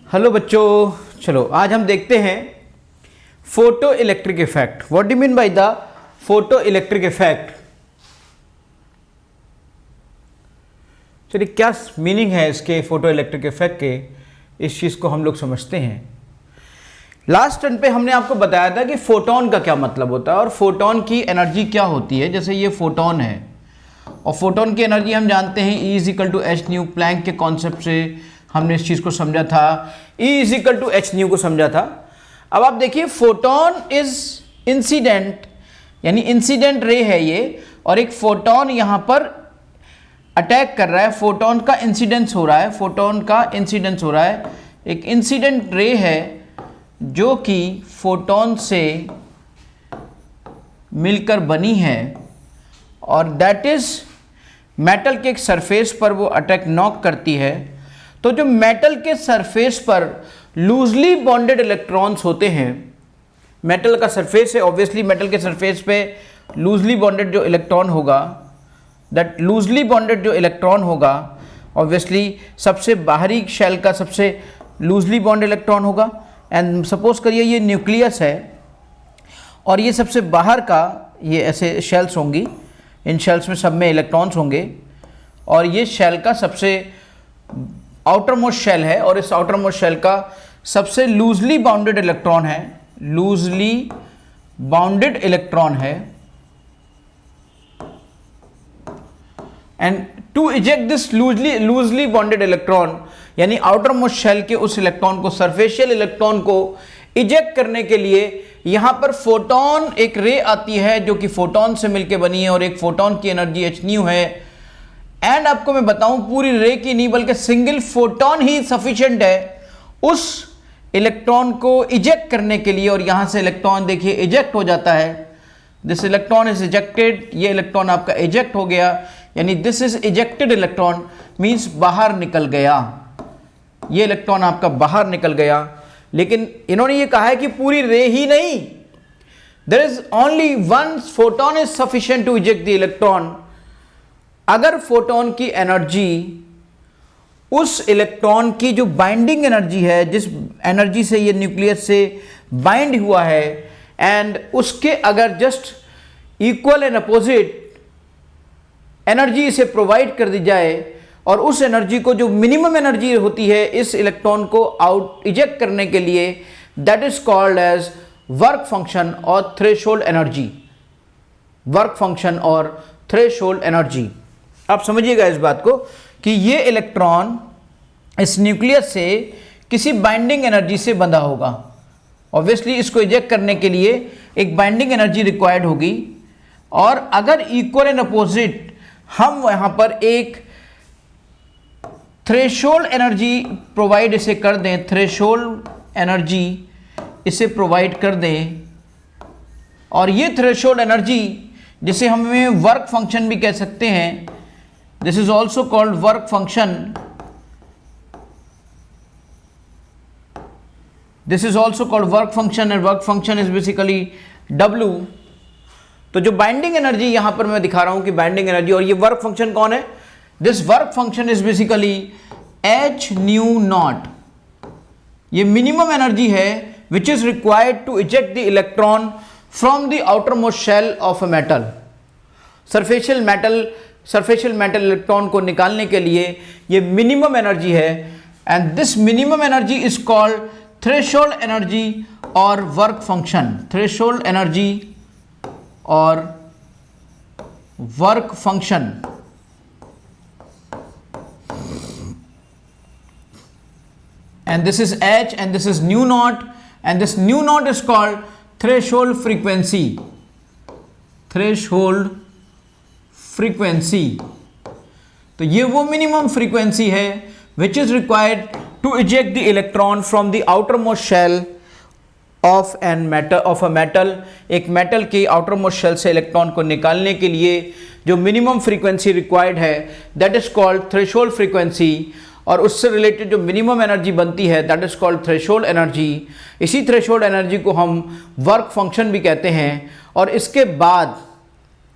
Hello बच्चों, चलो आज हम देखते हैं photo electric effect. What do mean by the photo electric effect. चलिए, क्या मीनिंग है इसके फोटो इलेक्ट्रिक इफेक्ट के, इस चीज़ को हम लोग समझते हैं। लास्ट टर्न पे हमने आपको बताया था कि फोटोन का क्या मतलब होता है और फोटोन की एनर्जी क्या होती है। जैसे ये फोटोन है और फोटोन की एनर्जी हम जानते हैं E is equal to H nu. Planck के कॉन्सेप्ट से हमने इस चीज़ को समझा था, E is equal to H nu को समझा था। अब आप देखिए, फोटोन इज इंसिडेंट, यानी इंसिडेंट रे है ये, और एक फोटोन यहाँ पर अटैक कर रहा है। फोटोन का इंसिडेंस हो रहा है, फोटोन का इंसिडेंस हो रहा है। एक इंसिडेंट रे है जो कि फोटोन से मिलकर बनी है और दैट इज मेटल के एक सरफेस पर वो अटैक नॉक करती है। तो जो मेटल के सरफेस पर लूजली बॉन्डेड इलेक्ट्रॉन्स होते हैं, मेटल का सरफेस है, ऑब्वियसली मेटल के सरफेस पे लूजली बॉन्डेड जो इलेक्ट्रॉन होगा, दैट लूजली बॉन्डेड जो इलेक्ट्रॉन होगा ऑब्वियसली सबसे बाहरी शेल का सबसे लूजली बॉन्ड इलेक्ट्रॉन होगा। एंड सपोज करिए ये न्यूक्लियस है और ये सबसे बाहर का ये ऐसे शेल्स होंगी, इन शेल्स में सब में इलेक्ट्रॉन्स होंगे और ये शेल का सबसे आउटर मोस्ट शेल है और इस आउटर मोस्ट शेल का सबसे लूजली बाउंडेड इलेक्ट्रॉन है, लूजली बाउंडेड इलेक्ट्रॉन है। And to eject this loosely bonded electron, यानी आउटर मोस्ट शेल के उस इलेक्ट्रॉन को, सरफेशियल इलेक्ट्रॉन को इजेक्ट करने के लिए यहां पर फोटोन एक रे आती है जो कि फोटोन से मिलकर बनी है और एक फोटोन की एनर्जी एच न्यू है। एंड आपको मैं बताऊं, पूरी रे की नहीं बल्कि सिंगल फोटोन ही सफिशिएंट है उस इलेक्ट्रॉन को इजेक्ट करने के लिए। और यहां से इलेक्ट्रॉन देखिए इजेक्ट हो जाता है, दिस इलेक्ट्रॉन इज इजेक्टेड, ये इलेक्ट्रॉन आपका इजेक्ट हो गया, यानी this is ejected electron means बाहर निकल गया, ये इलेक्ट्रॉन आपका बाहर निकल गया। लेकिन इन्होंने ये कहा है कि पूरी रे ही नहीं, there is only one photon is sufficient to eject the electron. अगर फोटोन की एनर्जी उस इलेक्ट्रॉन की जो बाइंडिंग एनर्जी है, जिस एनर्जी से ये न्यूक्लियस से बाइंड हुआ है, एंड उसके अगर just equal and opposite energy इसे प्रोवाइड कर दी जाए और उस एनर्जी को, जो मिनिमम एनर्जी होती है इस इलेक्ट्रॉन को आउट इजेक्ट करने के लिए, that is called as work function और थ्रेशोल्ड एनर्जी, वर्क फंक्शन और थ्रेशोल्ड एनर्जी। आप समझिएगा इस बात को कि ये इलेक्ट्रॉन इस न्यूक्लियस से किसी बाइंडिंग एनर्जी से बंधा होगा। ऑब्वियसली इसको इजेक्ट करने के लिए एक बाइंडिंग एनर्जी रिक्वायर्ड होगी और अगर इक्वल एंड अपोजिट हम यहां पर एक थ्रेशोल्ड एनर्जी प्रोवाइड इसे कर दें, थ्रेशोल्ड एनर्जी इसे प्रोवाइड कर दें, और ये थ्रेशोल्ड एनर्जी जिसे हमें वर्क फंक्शन भी कह सकते हैं, this is also called work function, this is also called work function and work function is basically W। तो जो बाइंडिंग एनर्जी यहां पर मैं दिखा रहा हूं कि बाइंडिंग एनर्जी, और ये वर्क फंक्शन कौन है, this work function is basically H nu naught. ये मिनिमम एनर्जी है which is required to eject the electron from the outermost shell of a metal. Surficial metal electron को निकालने के लिए ये मिनिमम एनर्जी है, and this minimum energy is called threshold energy और work function, threshold energy और work function. And this is H and this is nu naught, and this nu naught is called threshold frequency, threshold frequency। तो ये वो minimum frequency है which is required to eject the electron from the outermost shell of a metal। एक metal के outermost shell से electron को निकालने के लिए जो मिनिमम फ्रीक्वेंसी रिक्वायर्ड है, that is called threshold frequency, और उससे रिलेटेड जो मिनिमम एनर्जी बनती है that is called threshold energy. इसी थ्रेशोल्ड एनर्जी को हम वर्क फंक्शन भी कहते हैं। और इसके बाद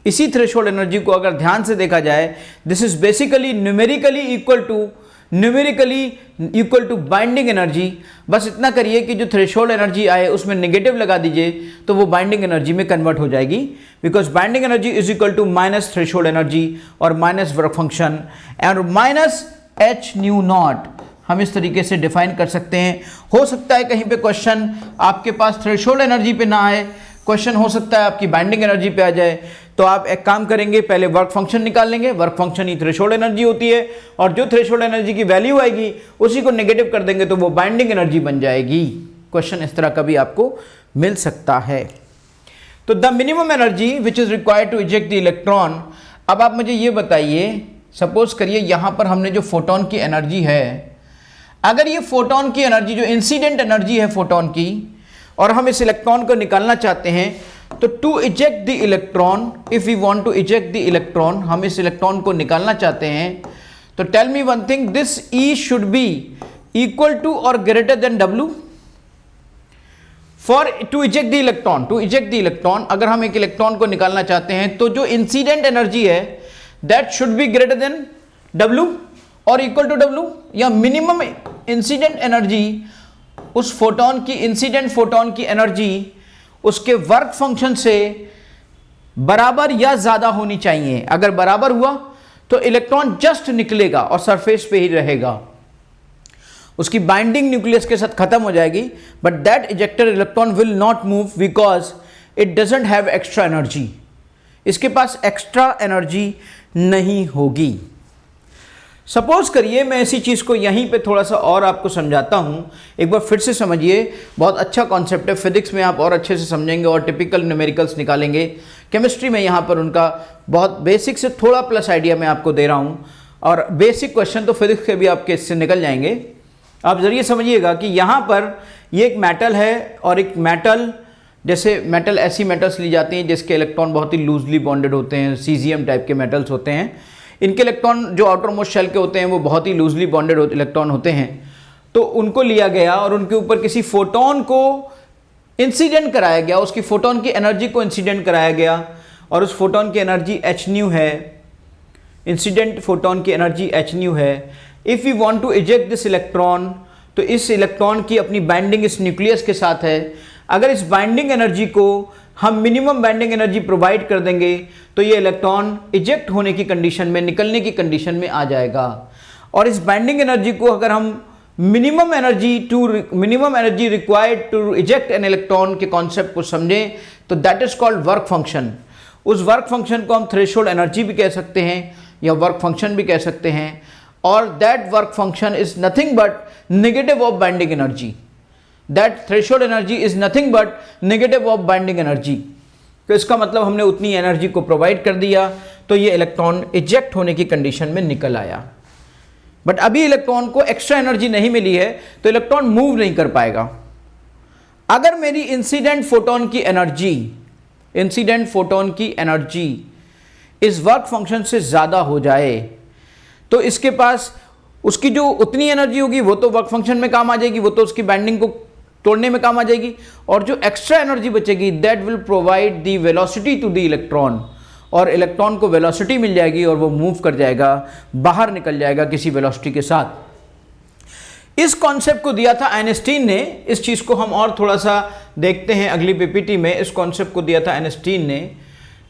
इसी थ्रेशोल्ड एनर्जी को अगर ध्यान से देखा जाए, this is basically numerically equal to numerically equal to binding energy. बस इतना करिए कि जो थ्रेशोल्ड एनर्जी आए उसमें नेगेटिव लगा दीजिए तो वो बाइंडिंग एनर्जी में कन्वर्ट हो जाएगी, because binding energy is equal to minus threshold energy और माइनस वर्क फंक्शन और माइनस एच न्यू नॉट। हम इस तरीके से डिफाइन कर सकते हैं। हो सकता है कहीं पे क्वेश्चन आपके पास थ्रेशोल्ड एनर्जी पे ना आए, क्वेश्चन हो सकता है आपकी बाइंडिंग एनर्जी पे आ जाए, तो आप एक काम करेंगे, पहले वर्क फंक्शन निकाल लेंगे। वर्क फंक्शन ही थ्रेशोल्ड एनर्जी होती है और जो थ्रेशोल्ड एनर्जी की वैल्यू आएगी उसी को नेगेटिव कर देंगे तो वो बाइंडिंग एनर्जी बन जाएगी। क्वेश्चन इस तरह का भी आपको मिल सकता है। तो the minimum energy which is required to eject the electron. अब आप मुझे ये बताइए, सपोज करिए यहां पर हमने जो फोटोन की एनर्जी है, अगर ये फोटोन की एनर्जी जो इंसिडेंट एनर्जी है फोटोन की, और हम इस इलेक्ट्रॉन को निकालना चाहते हैं, तो to eject the electron, if we want to eject the electron, हम इस इलेक्ट्रॉन को निकालना चाहते हैं, तो tell me one thing, this E should be equal to और greater than W for to eject the electron. To eject the electron, अगर हम एक इलेक्ट्रॉन को निकालना चाहते हैं तो जो इंसिडेंट एनर्जी है that should be greater than W और इक्वल टू W, या मिनिमम इंसिडेंट एनर्जी उस फोटोन की, इंसिडेंट फोटोन की एनर्जी उसके वर्क फंक्शन से बराबर या ज्यादा होनी चाहिए। अगर बराबर हुआ तो इलेक्ट्रॉन जस्ट निकलेगा और सरफेस पे ही रहेगा, उसकी बाइंडिंग न्यूक्लियस के साथ खत्म हो जाएगी, but that ejected electron will not move because it doesn't have extra energy. इसके पास एक्स्ट्रा एनर्जी नहीं होगी। सपोज करिए मैं इसी चीज़ को यहीं पे थोड़ा सा और आपको समझाता हूँ, एक बार फिर से समझिए, बहुत अच्छा कॉन्सेप्ट है। फिजिक्स में आप और अच्छे से समझेंगे और टिपिकल न्यूमेरिकल्स निकालेंगे। केमिस्ट्री में यहाँ पर उनका बहुत बेसिक से थोड़ा प्लस आइडिया मैं आपको दे रहा हूँ, और बेसिक क्वेश्चन तो फिजिक्स के भी आपके इससे निकल जाएंगे। आप जरिए समझिएगा कि यहाँ पर ये एक मेटल है, और एक मेटल, जैसे मेटल ऐसी मेटल्स ली जाती हैं जिसके इलेक्ट्रॉन बहुत ही लूजली बॉन्डेड होते हैं, सीजियम टाइप के मेटल्स होते हैं। इनके इलेक्ट्रॉन जो आउटर मोस्ट शेल के होते हैं वो बहुत ही लूजली बॉन्डेड इलेक्ट्रॉन होते हैं। तो उनको लिया गया और उनके ऊपर किसी फोटोन को इंसिडेंट कराया गया, उसकी फोटोन की एनर्जी को इंसिडेंट कराया गया, और उस फोटोन की एनर्जी h न्यू है, इंसिडेंट फोटोन की एनर्जी h न्यू है। If you want to eject this electron, तो इस इलेक्ट्रॉन की अपनी बाइंडिंग इस न्यूक्लियस के साथ है। अगर इस बाइंडिंग एनर्जी को हम मिनिमम बाइंडिंग एनर्जी प्रोवाइड कर देंगे तो ये इलेक्ट्रॉन इजेक्ट होने की कंडीशन में, निकलने की कंडीशन में आ जाएगा। और इस बाइंडिंग एनर्जी को अगर हम minimum energy required to eject an electron के कॉन्सेप्ट को समझें तो that is called work function. उस वर्क फंक्शन को हम थ्रेशोल्ड एनर्जी भी कह सकते हैं या वर्क फंक्शन भी कह सकते हैं, और that work function is nothing but negative of binding energy. That threshold energy is nothing but negative of binding energy. तो इसका मतलब हमने उतनी एनर्जी को प्रोवाइड कर दिया तो ये इलेक्ट्रॉन इजेक्ट होने की कंडीशन में निकल आया। बट अभी इलेक्ट्रॉन को एक्स्ट्रा एनर्जी नहीं मिली है तो इलेक्ट्रॉन मूव नहीं कर पाएगा। अगर मेरी इंसिडेंट फोटोन की एनर्जी इस वर्क फंक्शन से ज़्यादा हो जाए तो इसके पास उसकी जो उतनी एनर्जी होगी वो तो वर्क फंक्शन में काम आ जाएगी, वो तो उसकी बाइंडिंग को तोड़ने में काम आ जाएगी, और जो एक्स्ट्रा एनर्जी बचेगी that will provide the velocity to the electron, और इलेक्ट्रॉन को वेलोसिटी मिल जाएगी और वो मूव कर जाएगा, बाहर निकल जाएगा किसी वेलोसिटी के साथ। इस कॉन्सेप्ट को दिया था आइंस्टीन ने। इस चीज़ को हम और थोड़ा सा देखते हैं अगली पीपीटी में। इस कॉन्सेप्ट को दिया था आइंस्टीन ने,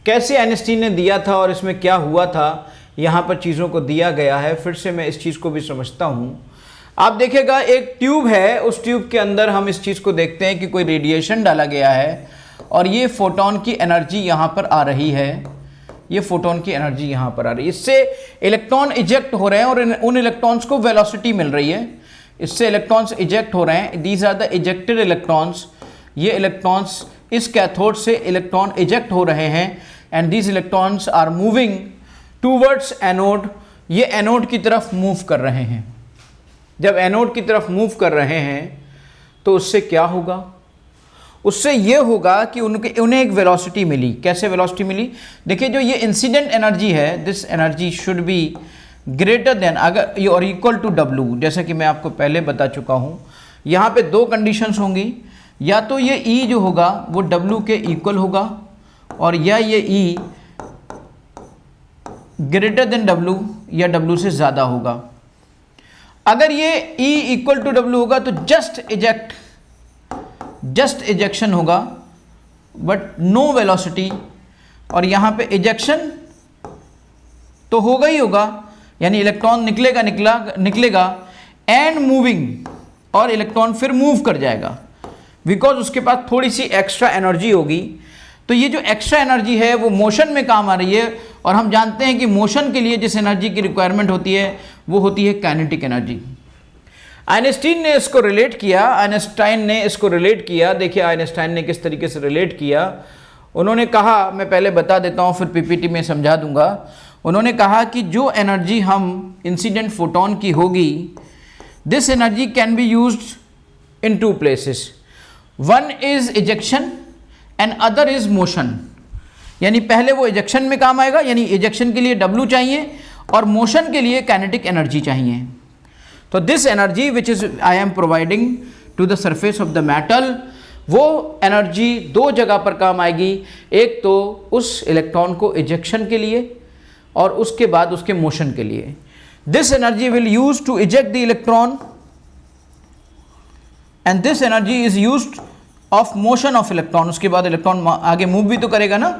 कैसे आइंस्टीन ने दिया था और इसमें क्या हुआ था, यहाँ पर चीज़ों को दिया गया है। फिर से मैं इस चीज़ को भी समझता हूँ। आप देखिएगा एक ट्यूब है, उस ट्यूब के अंदर हम इस चीज़ को देखते हैं कि कोई रेडिएशन डाला गया है और ये फोटोन की एनर्जी यहाँ पर आ रही है, ये फोटोन की एनर्जी यहाँ पर आ रही है। इससे इलेक्ट्रॉन इजेक्ट हो रहे हैं और उन इलेक्ट्रॉन्स को वेलोसिटी मिल रही है, इससे इलेक्ट्रॉन्स इजेक्ट हो रहे हैं। These are the ejected electrons. ये इलेक्ट्रॉन्स इस कैथोड से इलेक्ट्रॉन इजेक्ट हो रहे हैं and these electrons are moving towards anode. ये एनोड की तरफ मूव कर रहे हैं। जब एनोड की तरफ मूव कर रहे हैं तो उससे क्या होगा, उससे ये होगा कि उन्हें एक वेलोसिटी मिली। कैसे वेलोसिटी मिली, देखिए जो ये इंसिडेंट एनर्जी है, this energy should be greater than, अगर ये और इक्वल टू W, जैसा कि मैं आपको पहले बता चुका हूँ। यहाँ पे दो कंडीशंस होंगी, या तो ये E जो होगा वो W के इक्वल होगा, और या ये E ग्रेटर देन W या W से ज़्यादा होगा। अगर ये E इक्वल टू W होगा तो जस्ट इजेक्शन होगा बट नो वेलोसिटी, और यहां पे इजेक्शन तो होगा ही होगा, यानी इलेक्ट्रॉन निकलेगा एंड मूविंग, और इलेक्ट्रॉन फिर मूव कर जाएगा बिकॉज उसके पास थोड़ी सी एक्स्ट्रा एनर्जी होगी। तो ये जो एक्स्ट्रा एनर्जी है वो मोशन में काम आ रही है, और हम जानते हैं कि मोशन के लिए जिस एनर्जी की रिक्वायरमेंट होती है वो होती है काइनेटिक एनर्जी। आइंस्टीन ने इसको रिलेट किया। देखिए आइंस्टाइन ने किस तरीके से रिलेट किया। उन्होंने कहा, मैं पहले बता देता हूँ फिर पीपीटी में समझा दूंगा। उन्होंने कहा कि जो एनर्जी हम इंसिडेंट फोटोन की होगी, this energy can be used in two places, one is ejection and other is motion. यानी पहले वो इजेक्शन में काम आएगा, यानी इजेक्शन के लिए W चाहिए और मोशन के लिए काइनेटिक एनर्जी चाहिए। तो this energy which is I am providing to the surface of the metal, वो एनर्जी दो जगह पर काम आएगी। एक तो उस इलेक्ट्रॉन को इजेक्शन के लिए और उसके बाद उसके मोशन के लिए। This energy will use to eject the electron and this energy is used of motion of electron. उसके बाद इलेक्ट्रॉन आगे मूव भी तो करेगा ना।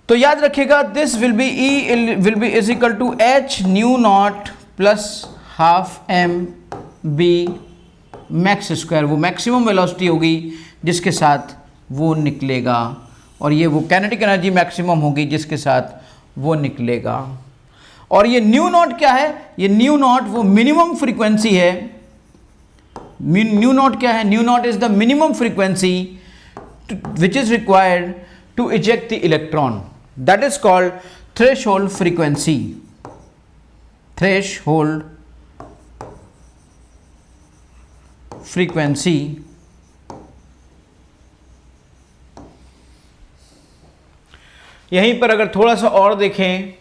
तो याद रखिएगा, this will be E will be is equal to H nu naught plus half mb max square. वो मैक्सिमम वेलोसिटी होगी जिसके साथ वो निकलेगा, और ये वो काइनेटिक एनर्जी मैक्सिमम होगी जिसके साथ वो निकलेगा। और ये न्यू नॉट क्या है? ये न्यू नॉट वो मिनिमम फ्रीक्वेंसी है। न्यू नॉट क्या है? Nu naught is the minimum frequency which is required to eject the electron, that is called threshold frequency. Threshold frequency यहीं पर अगर थोड़ा सा और देखें,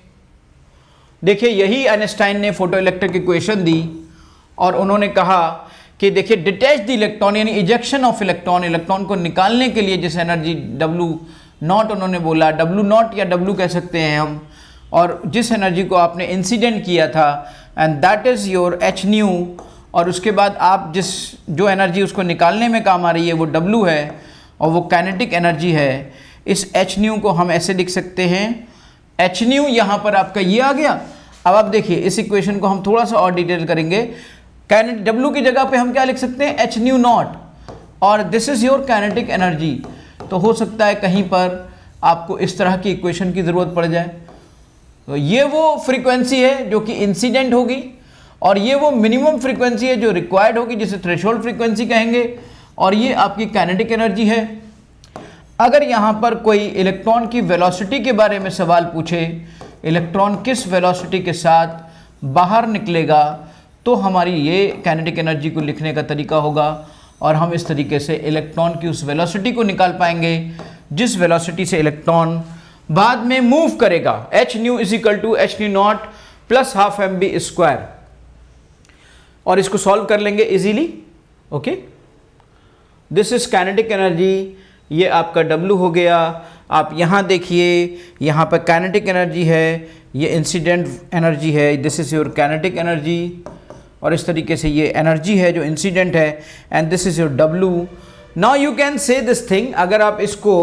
देखिए यही आइंस्टाइन ने फोटो इलेक्ट्रिक इक्वेशन दी और उन्होंने कहा कि देखिए डिटैच द इलेक्ट्रॉन यानी इजेक्शन ऑफ इलेक्ट्रॉन, इलेक्ट्रॉन को निकालने के लिए जिस एनर्जी W नॉट उन्होंने बोला, W नॉट या W कह सकते हैं हम, और जिस एनर्जी को आपने इंसिडेंट किया था and that is your H new, और उसके बाद आप जो एनर्जी उसको निकालने में काम आ रही है वो W है और वो काइनेटिक एनर्जी है। इस H न्यू को हम ऐसे लिख सकते हैं, H न्यू यहाँ पर आपका ये आ गया। अब आप देखिए इस इक्वेशन को हम थोड़ा सा और डिटेल करेंगे। W की जगह पे हम क्या लिख सकते हैं? H न्यू नॉट, और this is your kinetic energy. तो हो सकता है कहीं पर आपको इस तरह की इक्वेशन की ज़रूरत पड़ जाए। तो ये वो फ्रीक्वेंसी है जो कि इंसिडेंट होगी, और ये वो मिनिमम फ्रीक्वेंसी है जो रिक्वायर्ड होगी, जिसे थ्रेशोल्ड फ्रीक्वेंसी कहेंगे, और ये आपकी काइनेटिक एनर्जी है। अगर यहाँ पर कोई इलेक्ट्रॉन की वेलोसिटी के बारे में सवाल पूछे, इलेक्ट्रॉन किस वेलोसिटी के साथ बाहर निकलेगा, तो हमारी ये काइनेटिक एनर्जी को लिखने का तरीका होगा, और हम इस तरीके से इलेक्ट्रॉन की उस वेलोसिटी को निकाल पाएंगे जिस वेलोसिटी से इलेक्ट्रॉन बाद में मूव करेगा। H nu is equal to H nu naught plus half mb square, और इसको सॉल्व कर लेंगे easily. Okay, this is kinetic energy, ये आपका W हो गया। आप यहाँ देखिए, यहाँ पर काइनेटिक एनर्जी है, ये इंसिडेंट एनर्जी है, this is your kinetic energy, और इस तरीके से ये एनर्जी है जो इंसिडेंट है, and this is your W। Now you can say this thing, अगर आप इसको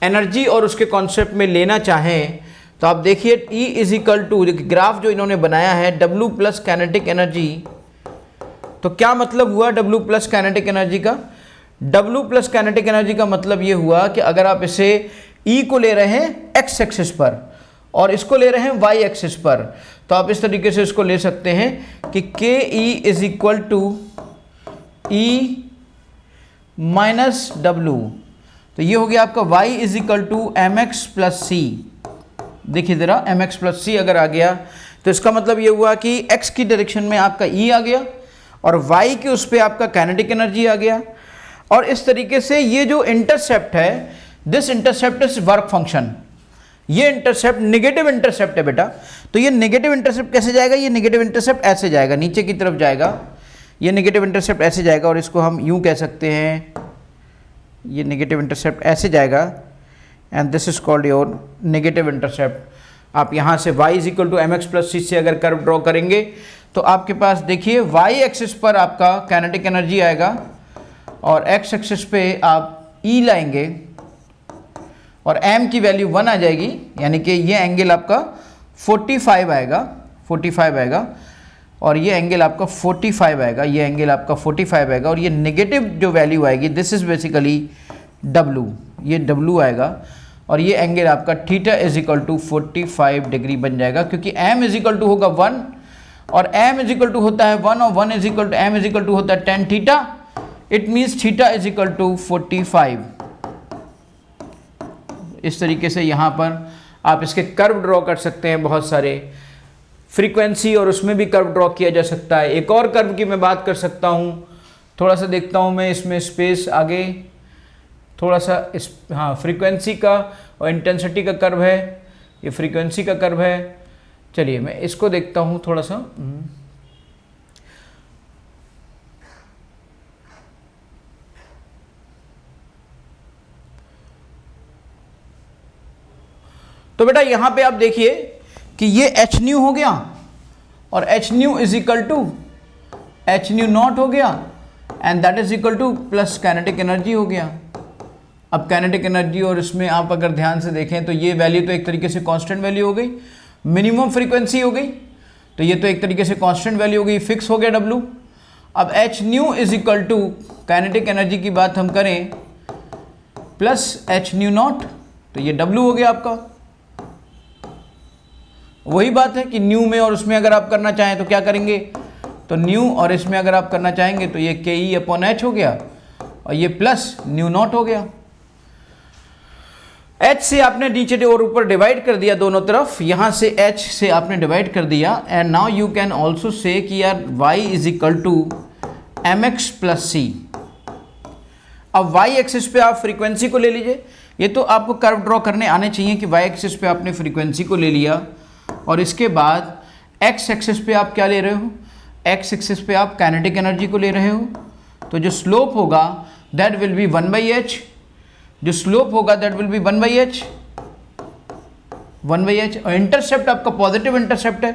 एनर्जी और उसके कॉन्सेप्ट में लेना चाहें तो आप देखिए E is equal to, graph जो इन्होंने बनाया है W प्लस काइनेटिक एनर्जी। तो क्या मतलब हुआ W प्लस काइनेटिक एनर्जी का? W प्लस काइनेटिक एनर्जी का मतलब ये हुआ कि अगर आप इसे E को ले रहे हैं x एक्सिस पर और इसको ले रहे हैं y एक्सिस पर, तो आप इस तरीके से इसको ले सकते हैं कि KE is equal to E minus W। तो ये हो गया आपका y is equal to mx plus C. देखिए ज़रा mx प्लस सी अगर आ गया तो इसका मतलब ये हुआ कि x की डायरेक्शन में आपका E आ गया और y के उस पर आपका काइनेटिक एनर्जी आ गया। और इस तरीके से ये जो इंटरसेप्ट है, this intercept is work function. ये इंटरसेप्ट नेगेटिव इंटरसेप्ट है बेटा। तो ये नेगेटिव इंटरसेप्ट कैसे जाएगा? ये नेगेटिव इंटरसेप्ट ऐसे जाएगा, नीचे की तरफ जाएगा। ये नेगेटिव इंटरसेप्ट ऐसे जाएगा, और इसको हम यूँ कह सकते हैं, ये नेगेटिव इंटरसेप्ट ऐसे जाएगा, and this is called your negative intercept. आप यहाँ से y is equal to mx plus C से अगर कर्व ड्रॉ करेंगे तो आपके पास देखिए y एक्सिस पर आपका काइनेटिक एनर्जी आएगा और x एक्सिस पे आप E लाएंगे और m की वैल्यू 1 आ जाएगी, यानी कि ये एंगल आपका 45 आएगा, 45 आएगा और ये एंगल आपका 45 आएगा, ये एंगल आपका 45 आएगा और ये नेगेटिव जो वैल्यू आएगी दिस इज बेसिकली W, ये W आएगा और ये एंगल आपका theta is equal to 45 degree बन जाएगा, क्योंकि m इज इक्वल टू होगा 1 और m इज इक्वल टू होता है 1 और 1 is equal to m is equal to होता है tan theta. It means theta is equal to 45। इस तरीके से यहाँ पर आप इसके कर्व ड्रॉ कर सकते हैं, बहुत सारे फ्रीक्वेंसी और उसमें भी कर्व ड्रॉ किया जा सकता है। एक और कर्व की मैं बात कर सकता हूँ, थोड़ा सा देखता हूँ मैं इसमें स्पेस आगे, थोड़ा सा इस हाँ फ्रीक्वेंसी का और इंटेंसिटी का कर्व है, ये फ्रीक्वेंसी का कर्व है। चलिए मैं इसको देखता हूँ थोड़ा सा। तो बेटा यहाँ पे आप देखिए कि ये एच न्यू हो गया और H nu is equal to H nu naught हो गया and that is equal to plus kinetic energy हो गया। अब काइनेटिक एनर्जी और इसमें आप अगर ध्यान से देखें तो ये वैल्यू तो एक तरीके से कांस्टेंट वैल्यू हो गई, मिनिमम फ्रीक्वेंसी हो गई, तो ये तो एक तरीके से कांस्टेंट वैल्यू हो गई, फिक्स हो गया W। अब H nu is equal to kinetic energy की बात हम करें प्लस एच न्यू नॉट, तो ये W हो गया आपका। वही बात है कि न्यू में और उसमें अगर आप करना चाहें तो क्या करेंगे, तो न्यू और इसमें अगर आप करना चाहेंगे तो ये के ई अपॉन एच हो गया और ये प्लस न्यू नॉट हो गया। h से आपने नीचे और ऊपर डिवाइड कर दिया दोनों तरफ, यहाँ से h से आपने डिवाइड कर दिया and now you can also say कि यार y is equal to M X plus C. अब y एक्सिस पे आप फ्रीक्वेंसी को ले लीजिए, ये तो आपको कर्व ड्रॉ करने आने चाहिए कि y एक्सिस पे आपने फ्रीक्वेंसी को ले लिया और इसके बाद x एक्सिस पे आप क्या ले रहे हो, x एक्सिस पे आप काइनेटिक एनर्जी को ले रहे हो, तो जो स्लोप होगा दैट विल बी 1/h, जो स्लोप होगा दैट विल बी 1/h और इंटरसेप्ट आपका पॉजिटिव इंटरसेप्ट है।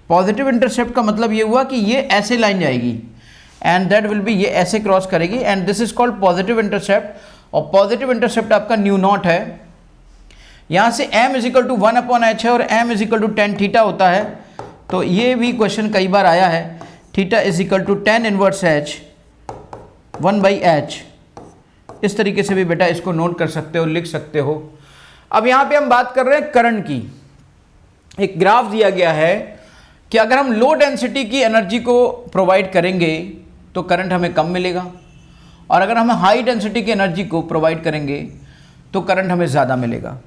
पॉजिटिव इंटरसेप्ट का मतलब ये हुआ कि ये ऐसे लाइन जाएगी एंड दैट विल बी, ये ऐसे क्रॉस करेगी and this is called positive intercept और पॉजिटिव इंटरसेप्ट आपका न्यू नॉट है। यहाँ से m is equal to 1/h है और m is equal to tan theta होता है, तो ये भी क्वेश्चन कई बार आया है, theta is equal to tan inverse h 1/h। इस तरीके से भी बेटा इसको नोट कर सकते हो, लिख सकते हो। अब यहाँ पे हम बात कर रहे हैं करंट की। एक ग्राफ दिया गया है कि अगर हम लो डेंसिटी की एनर्जी को प्रोवाइड करेंगे तो करंट हमें कम मिलेगा और अगर हम हाई डेंसिटी की एनर्जी को प्रोवाइड करेंगे तो करंट हमें ज़्यादा मिलेगा।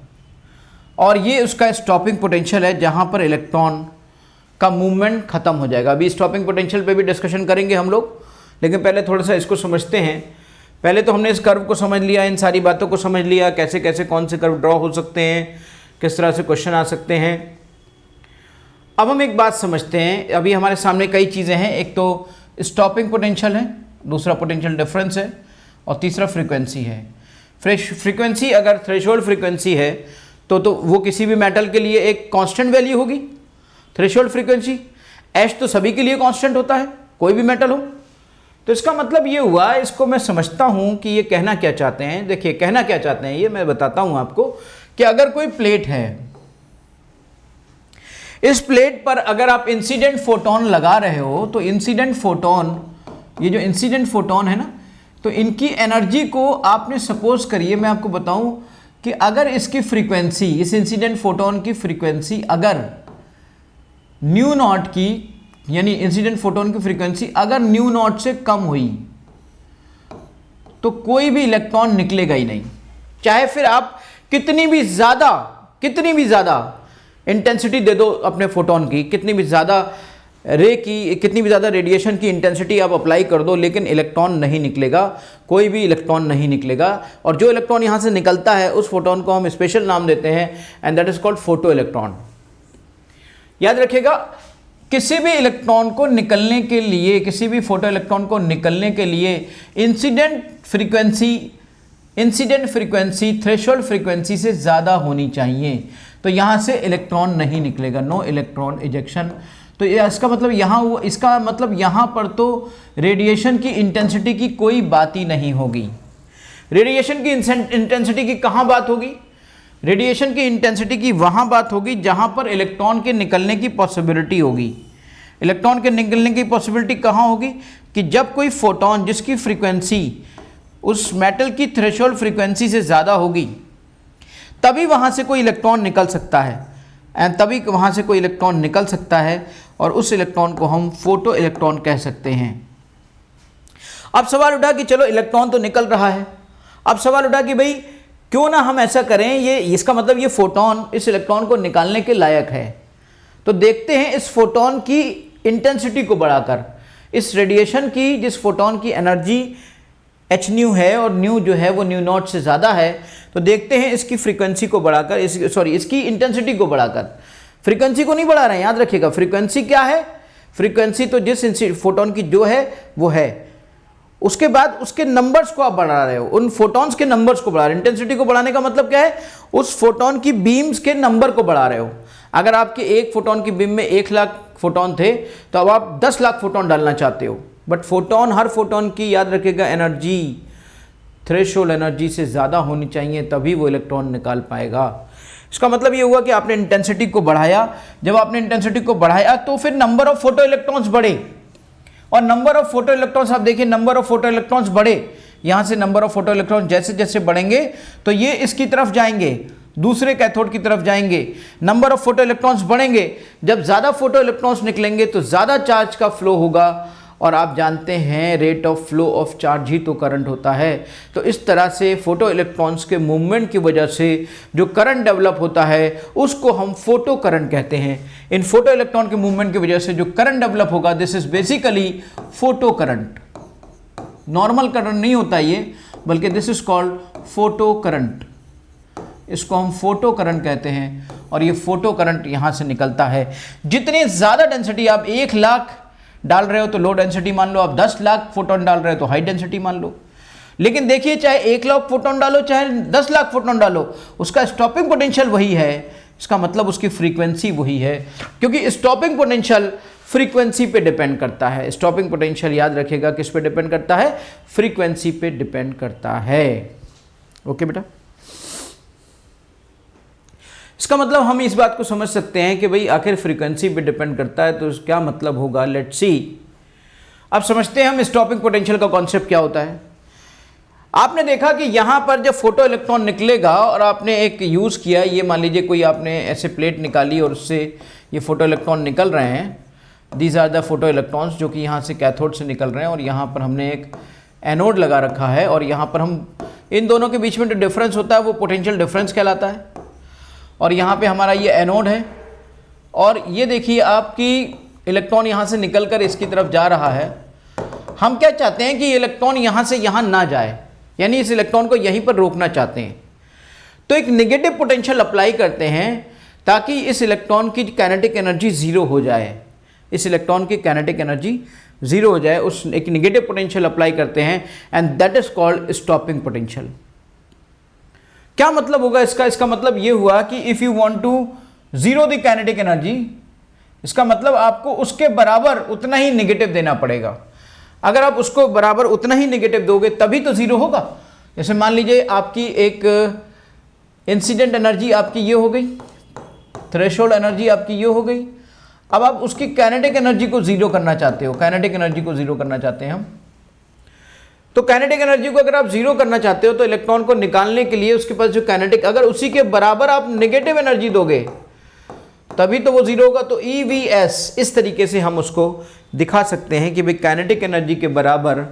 और ये उसका स्टॉपिंग पोटेंशियल है जहाँ पर इलेक्ट्रॉन का मूवमेंट खत्म हो जाएगा। अभी स्टॉपिंग पोटेंशियल पे भी डिस्कशन करेंगे हम लोग, लेकिन पहले थोड़ा सा इसको समझते हैं। पहले तो हमने इस कर्व को समझ लिया, इन सारी बातों को समझ लिया, कैसे कैसे कौन से कर्व ड्रॉ हो सकते हैं, किस तरह से क्वेश्चन आ सकते हैं। अब हम एक बात समझते हैं, अभी हमारे सामने कई चीज़ें हैं, एक तो स्टॉपिंग पोटेंशियल है, दूसरा पोटेंशियल डिफरेंस है और तीसरा फ्रीक्वेंसी है। फ्रीक्वेंसी अगर थ्रेशोल्ड फ्रीक्वेंसी है तो वो किसी भी मेटल के लिए एक कांस्टेंट वैल्यू होगी, थ्रेशोल्ड फ्रीक्वेंसी। एच तो सभी के लिए कांस्टेंट होता है, कोई भी मेटल हो। तो इसका मतलब ये हुआ, इसको मैं समझता हूं कि ये कहना क्या चाहते हैं। देखिए कहना क्या चाहते हैं ये मैं बताता हूं आपको कि अगर कोई प्लेट है, इस प्लेट पर अगर आप इंसिडेंट फोटोन लगा रहे हो तो इंसिडेंट फोटोन, ये जो इंसिडेंट फोटोन है ना, तो इनकी एनर्जी को आपने सपोज करिए, मैं आपको बताऊं कि अगर इसकी फ्रीक्वेंसी, इस इंसिडेंट फोटोन की फ्रीक्वेंसी अगर न्यू नॉट की, यानी इंसिडेंट फोटोन की फ्रीक्वेंसी अगर न्यू नॉट से कम हुई तो कोई भी इलेक्ट्रॉन निकलेगा ही नहीं। चाहे फिर आप कितनी भी ज़्यादा इंटेंसिटी दे दो अपने फोटोन की, कितनी भी ज़्यादा रे की, कितनी भी ज़्यादा रेडिएशन की इंटेंसिटी आप अप्लाई कर दो, लेकिन इलेक्ट्रॉन नहीं निकलेगा, कोई भी इलेक्ट्रॉन नहीं निकलेगा। और जो इलेक्ट्रॉन यहाँ से निकलता है उस फोटोन को हम स्पेशल नाम देते हैं and that is called photo electron. याद रखिएगा, किसी भी इलेक्ट्रॉन को निकलने के लिए, किसी भी फोटो इलेक्ट्रॉन को निकलने के लिए इंसिडेंट फ्रीक्वेंसी थ्रेशोल्ड फ्रीक्वेंसी से ज़्यादा होनी चाहिए, तो यहाँ से इलेक्ट्रॉन नहीं निकलेगा, नो इलेक्ट्रॉन इजेक्शन। तो ये इसका मतलब यहाँ, इसका मतलब यहाँ पर तो रेडिएशन की इंटेंसिटी की कोई बात ही नहीं होगी। रेडिएशन की इंटेंसिटी की कहाँ बात होगी? रेडिएशन की इंटेंसिटी की वहाँ बात होगी जहाँ पर इलेक्ट्रॉन के निकलने की पॉसिबिलिटी होगी। इलेक्ट्रॉन के निकलने की पॉसिबिलिटी कहाँ होगी? कि जब कोई फोटोन जिसकी फ्रीक्वेंसी उस मेटल की थ्रेशोल्ड फ्रीक्वेंसी से ज़्यादा होगी, तभी वहाँ से कोई इलेक्ट्रॉन निकल सकता है, एंड तभी वहाँ से कोई इलेक्ट्रॉन निकल सकता है, और उस इलेक्ट्रॉन को हम फोटो इलेक्ट्रॉन कह सकते हैं। अब सवाल उठा कि चलो इलेक्ट्रॉन तो निकल रहा है, अब सवाल उठा कि भाई क्यों ना हम ऐसा करें, ये इसका मतलब ये फोटोन इस इलेक्ट्रॉन को निकालने के लायक है। तो देखते हैं इस फोटोन की इंटेंसिटी को बढ़ाकर, इस रेडिएशन की, जिस फोटोन की एनर्जी एच न्यू है और न्यू जो है वो न्यू नॉट से ज़्यादा है, तो देखते हैं इसकी फ्रीक्वेंसी को बढ़ाकर, इसकी इंटेंसिटी को बढ़ाकर। फ्रीक्वेंसी को नहीं बढ़ा रहे हैं, याद रखिएगा। फ्रीक्वेंसी क्या है? फ्रीक्वेंसी तो जिस फोटोन की जो है वो है, उसके बाद उसके नंबर्स को आप बढ़ा रहे हो, उन फोटॉन्स के नंबर्स को बढ़ा रहे हो। इंटेंसिटी को बढ़ाने का मतलब क्या है? उस फोटोन की बीम्स के नंबर को बढ़ा रहे हो। अगर आपके एक फोटोन की बीम में 1 लाख फोटोन थे, तो अब आप 10 लाख फोटोन डालना चाहते हो, बट फोटोन, हर फोटोन की याद रखिएगा एनर्जी थ्रेशोल्ड एनर्जी से ज़्यादा होनी चाहिए, तभी वो इलेक्ट्रॉन निकाल पाएगा। इसका मतलब ये हुआ कि आपने इंटेंसिटी को बढ़ाया। जब आपने इंटेंसिटी को बढ़ाया तो फिर नंबर ऑफ फोटो इलेक्ट्रॉन्स बढ़े, और नंबर ऑफ फोटो इलेक्ट्रॉन्स, आप देखिए नंबर ऑफ फोटो इलेक्ट्रॉन्स बढ़े, यहाँ से नंबर ऑफ फोटो इलेक्ट्रॉन जैसे जैसे बढ़ेंगे तो ये इसकी तरफ जाएंगे, दूसरे कैथोड की तरफ जाएंगे। नंबर ऑफ फोटो इलेक्ट्रॉन्स बढ़ेंगे, जब ज़्यादा फोटो इलेक्ट्रॉन्स निकलेंगे तो ज़्यादा चार्ज का फ्लो होगा, और आप जानते हैं rate of flow of charge ही तो करंट होता है। तो इस तरह से फोटो इलेक्ट्रॉन्स के मूवमेंट की वजह से जो करंट डेवलप होता है उसको हम फोटो करंट कहते हैं। इन फोटो इलेक्ट्रॉन के मूवमेंट की वजह से जो करंट डेवलप होगा, this is basically photo current. Normal current नहीं होता ये, बल्कि this is called photo current. इसको हम फोटो करंट कहते हैं, और ये फोटो करंट यहाँ से निकलता है। जितनी ज़्यादा डेंसिटी, आप 1 लाख डाल रहे हो तो लो डेंसिटी मान लो, आप 10 लाख फोटोन डाल रहे हो तो हाई डेंसिटी मान लो। लेकिन देखिए, चाहे 1 लाख फोटोन डालो चाहे 10 लाख फोटोन डालो, उसका स्टॉपिंग पोटेंशियल वही है। इसका मतलब उसकी फ्रीक्वेंसी वही है, क्योंकि स्टॉपिंग पोटेंशियल फ्रीक्वेंसी पे डिपेंड करता है। स्टॉपिंग पोटेंशियल याद रखिएगा किस पे डिपेंड करता है? फ्रीक्वेंसी पे डिपेंड करता है। ओके बेटा, इसका मतलब हम इस बात को समझ सकते हैं कि भाई आखिर फ्रीक्वेंसी पे डिपेंड करता है, तो क्या मतलब होगा, लेट्स सी। अब समझते हैं हम स्टॉपिंग पोटेंशियल का कॉन्सेप्ट क्या होता है। आपने देखा कि यहाँ पर जब फोटो इलेक्ट्रॉन निकलेगा और आपने एक यूज़ किया, ये मान लीजिए कोई आपने ऐसे प्लेट निकाली और उससे ये फोटो इलेक्ट्रॉन निकल रहे हैं, these are the photo electrons जो कि यहाँ से कैथोड से निकल रहे हैं, और यहाँ पर हमने एक एनोड लगा रखा है, और यहाँ पर हम इन दोनों के बीच में जो डिफरेंस होता है वो पोटेंशियल डिफरेंस कहलाता है। और यहाँ पे हमारा ये एनोड है, और ये देखिए आपकी इलेक्ट्रॉन यहाँ से निकलकर इसकी तरफ जा रहा है। हम क्या चाहते हैं कि ये इलेक्ट्रॉन यहाँ से यहाँ ना जाए, यानी इस इलेक्ट्रॉन को यहीं पर रोकना चाहते हैं। तो एक नेगेटिव पोटेंशियल अप्लाई करते हैं ताकि इस इलेक्ट्रॉन की काइनेटिक एनर्जी ज़ीरो हो जाए, इस इलेक्ट्रॉन की काइनेटिक एनर्जी ज़ीरो हो जाए, उस एक नेगेटिव पोटेंशियल अप्लाई करते हैं, and that is called stopping potential. क्या मतलब होगा इसका? इसका मतलब ये हुआ कि if you want to zero the kinetic energy, इसका मतलब आपको उसके बराबर उतना ही नेगेटिव देना पड़ेगा। अगर आप उसको बराबर उतना ही नेगेटिव दोगे तभी तो जीरो होगा। जैसे मान लीजिए आपकी एक इंसिडेंट एनर्जी आपकी ये हो गई, थ्रेशोल्ड एनर्जी आपकी ये हो गई। अब आप उसकी काइनेटिक एनर्जी को जीरो करना चाहते हो, काइनेटिक एनर्जी को जीरो करना चाहते हैं हम। तो काइनेटिक एनर्जी को अगर आप जीरो करना चाहते हो तो इलेक्ट्रॉन को निकालने के लिए उसके पास जो काइनेटिक, अगर उसी के बराबर आप नेगेटिव एनर्जी दोगे तभी तो वो जीरो होगा। तो EVS, इस तरीके से हम उसको दिखा सकते हैं कि भाई काइनेटिक एनर्जी के बराबर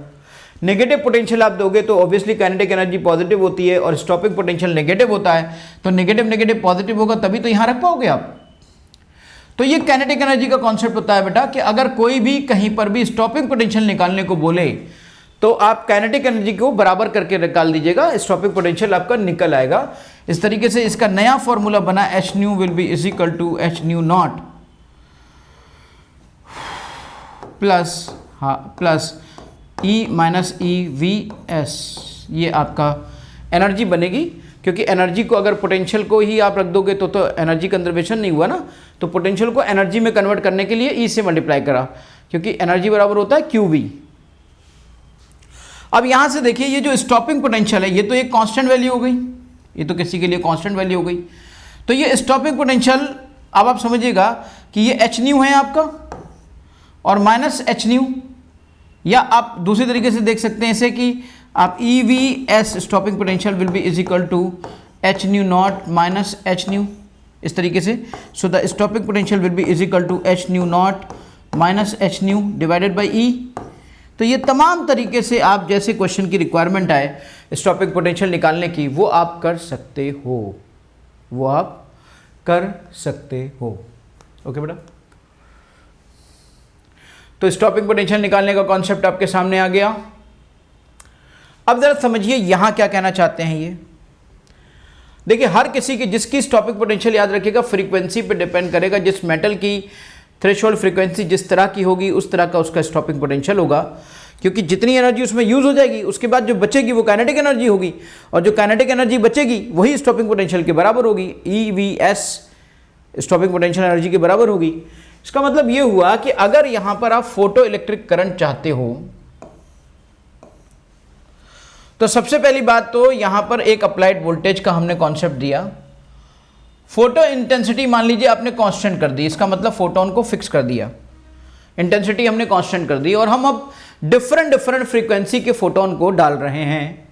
नेगेटिव पोटेंशियल आप दोगे तो ऑब्वियसली काइनेटिक एनर्जी पॉजिटिव होती है, और स्टॉपिंग पोटेंशियल नेगेटिव होता है, तो नेगेटिव नेगेटिव पॉजिटिव होगा तभी तो यहाँ रख पाओगे आप। तो ये काइनेटिक एनर्जी का कॉन्सेप्ट होता है बेटा कि अगर कोई भी कहीं पर भी स्टॉपिंग पोटेंशियल निकालने को बोले तो आप काइनेटिक एनर्जी को बराबर करके निकाल दीजिएगा, स्टॉपिंग पोटेंशियल आपका निकल आएगा। इस तरीके से इसका नया फॉर्मूला बना h nu will be is equal to h nu naught plus E minus EVS। ये आपका एनर्जी बनेगी, क्योंकि एनर्जी को अगर पोटेंशियल को ही आप रख दोगे तो एनर्जी कंजर्वेशन नहीं हुआ ना, तो पोटेंशियल को एनर्जी में कन्वर्ट करने के लिए ई से मल्टीप्लाई करा, क्योंकि एनर्जी बराबर होता है QV। अब यहां से देखिए ये जो स्टॉपिंग पोटेंशियल है ये तो एक कांस्टेंट वैल्यू हो गई, ये तो किसी के लिए कांस्टेंट वैल्यू हो गई। तो ये स्टॉपिंग पोटेंशियल अब आप समझिएगा कि ये h न्यू है आपका और माइनस h न्यू, या आप दूसरे तरीके से देख सकते हैं इसे कि आप EVS stopping potential will be is equal to h nu naught minus h nu, इस तरीके से। So the stopping potential will be is equal to h nu naught minus h nu divided by E। तो ये तमाम तरीके से आप जैसे क्वेश्चन की रिक्वायरमेंट आए स्टॉपिंग पोटेंशियल निकालने की वो आप कर सकते हो, वो आप कर सकते हो। ओके बेटा, तो स्टॉपिंग पोटेंशियल निकालने का कॉन्सेप्ट आपके सामने आ गया। अब जरा समझिए यहां क्या कहना चाहते हैं ये। देखिए हर किसी की जिसकी स्टॉपिंग पोटेंशियल याद रखिएगा फ्रीक्वेंसी पे डिपेंड करेगा, जिस मेटल की थ्रेशोल्ड फ्रीक्वेंसी जिस तरह की होगी उस तरह का उसका स्टॉपिंग पोटेंशियल होगा, क्योंकि जितनी एनर्जी उसमें यूज हो जाएगी उसके बाद जो बचेगी वो काइनेटिक एनर्जी होगी, और जो काइनेटिक एनर्जी बचेगी वही स्टॉपिंग पोटेंशियल के बराबर होगी, EVS स्टॉपिंग पोटेंशियल एनर्जी के बराबर होगी। इसका मतलब ये हुआ कि अगर यहां पर आप फोटो इलेक्ट्रिक करंट चाहते हो तो सबसे पहली बात तो यहां पर एक अप्लाइड वोल्टेज का हमने कॉन्सेप्ट दिया। फोटो इंटेंसिटी मान लीजिए आपने कांस्टेंट कर दी, इसका मतलब फोटोन को फिक्स कर दिया, इंटेंसिटी हमने कांस्टेंट कर दी, और हम अब डिफरेंट फ्रीक्वेंसी के फोटोन को डाल रहे हैं।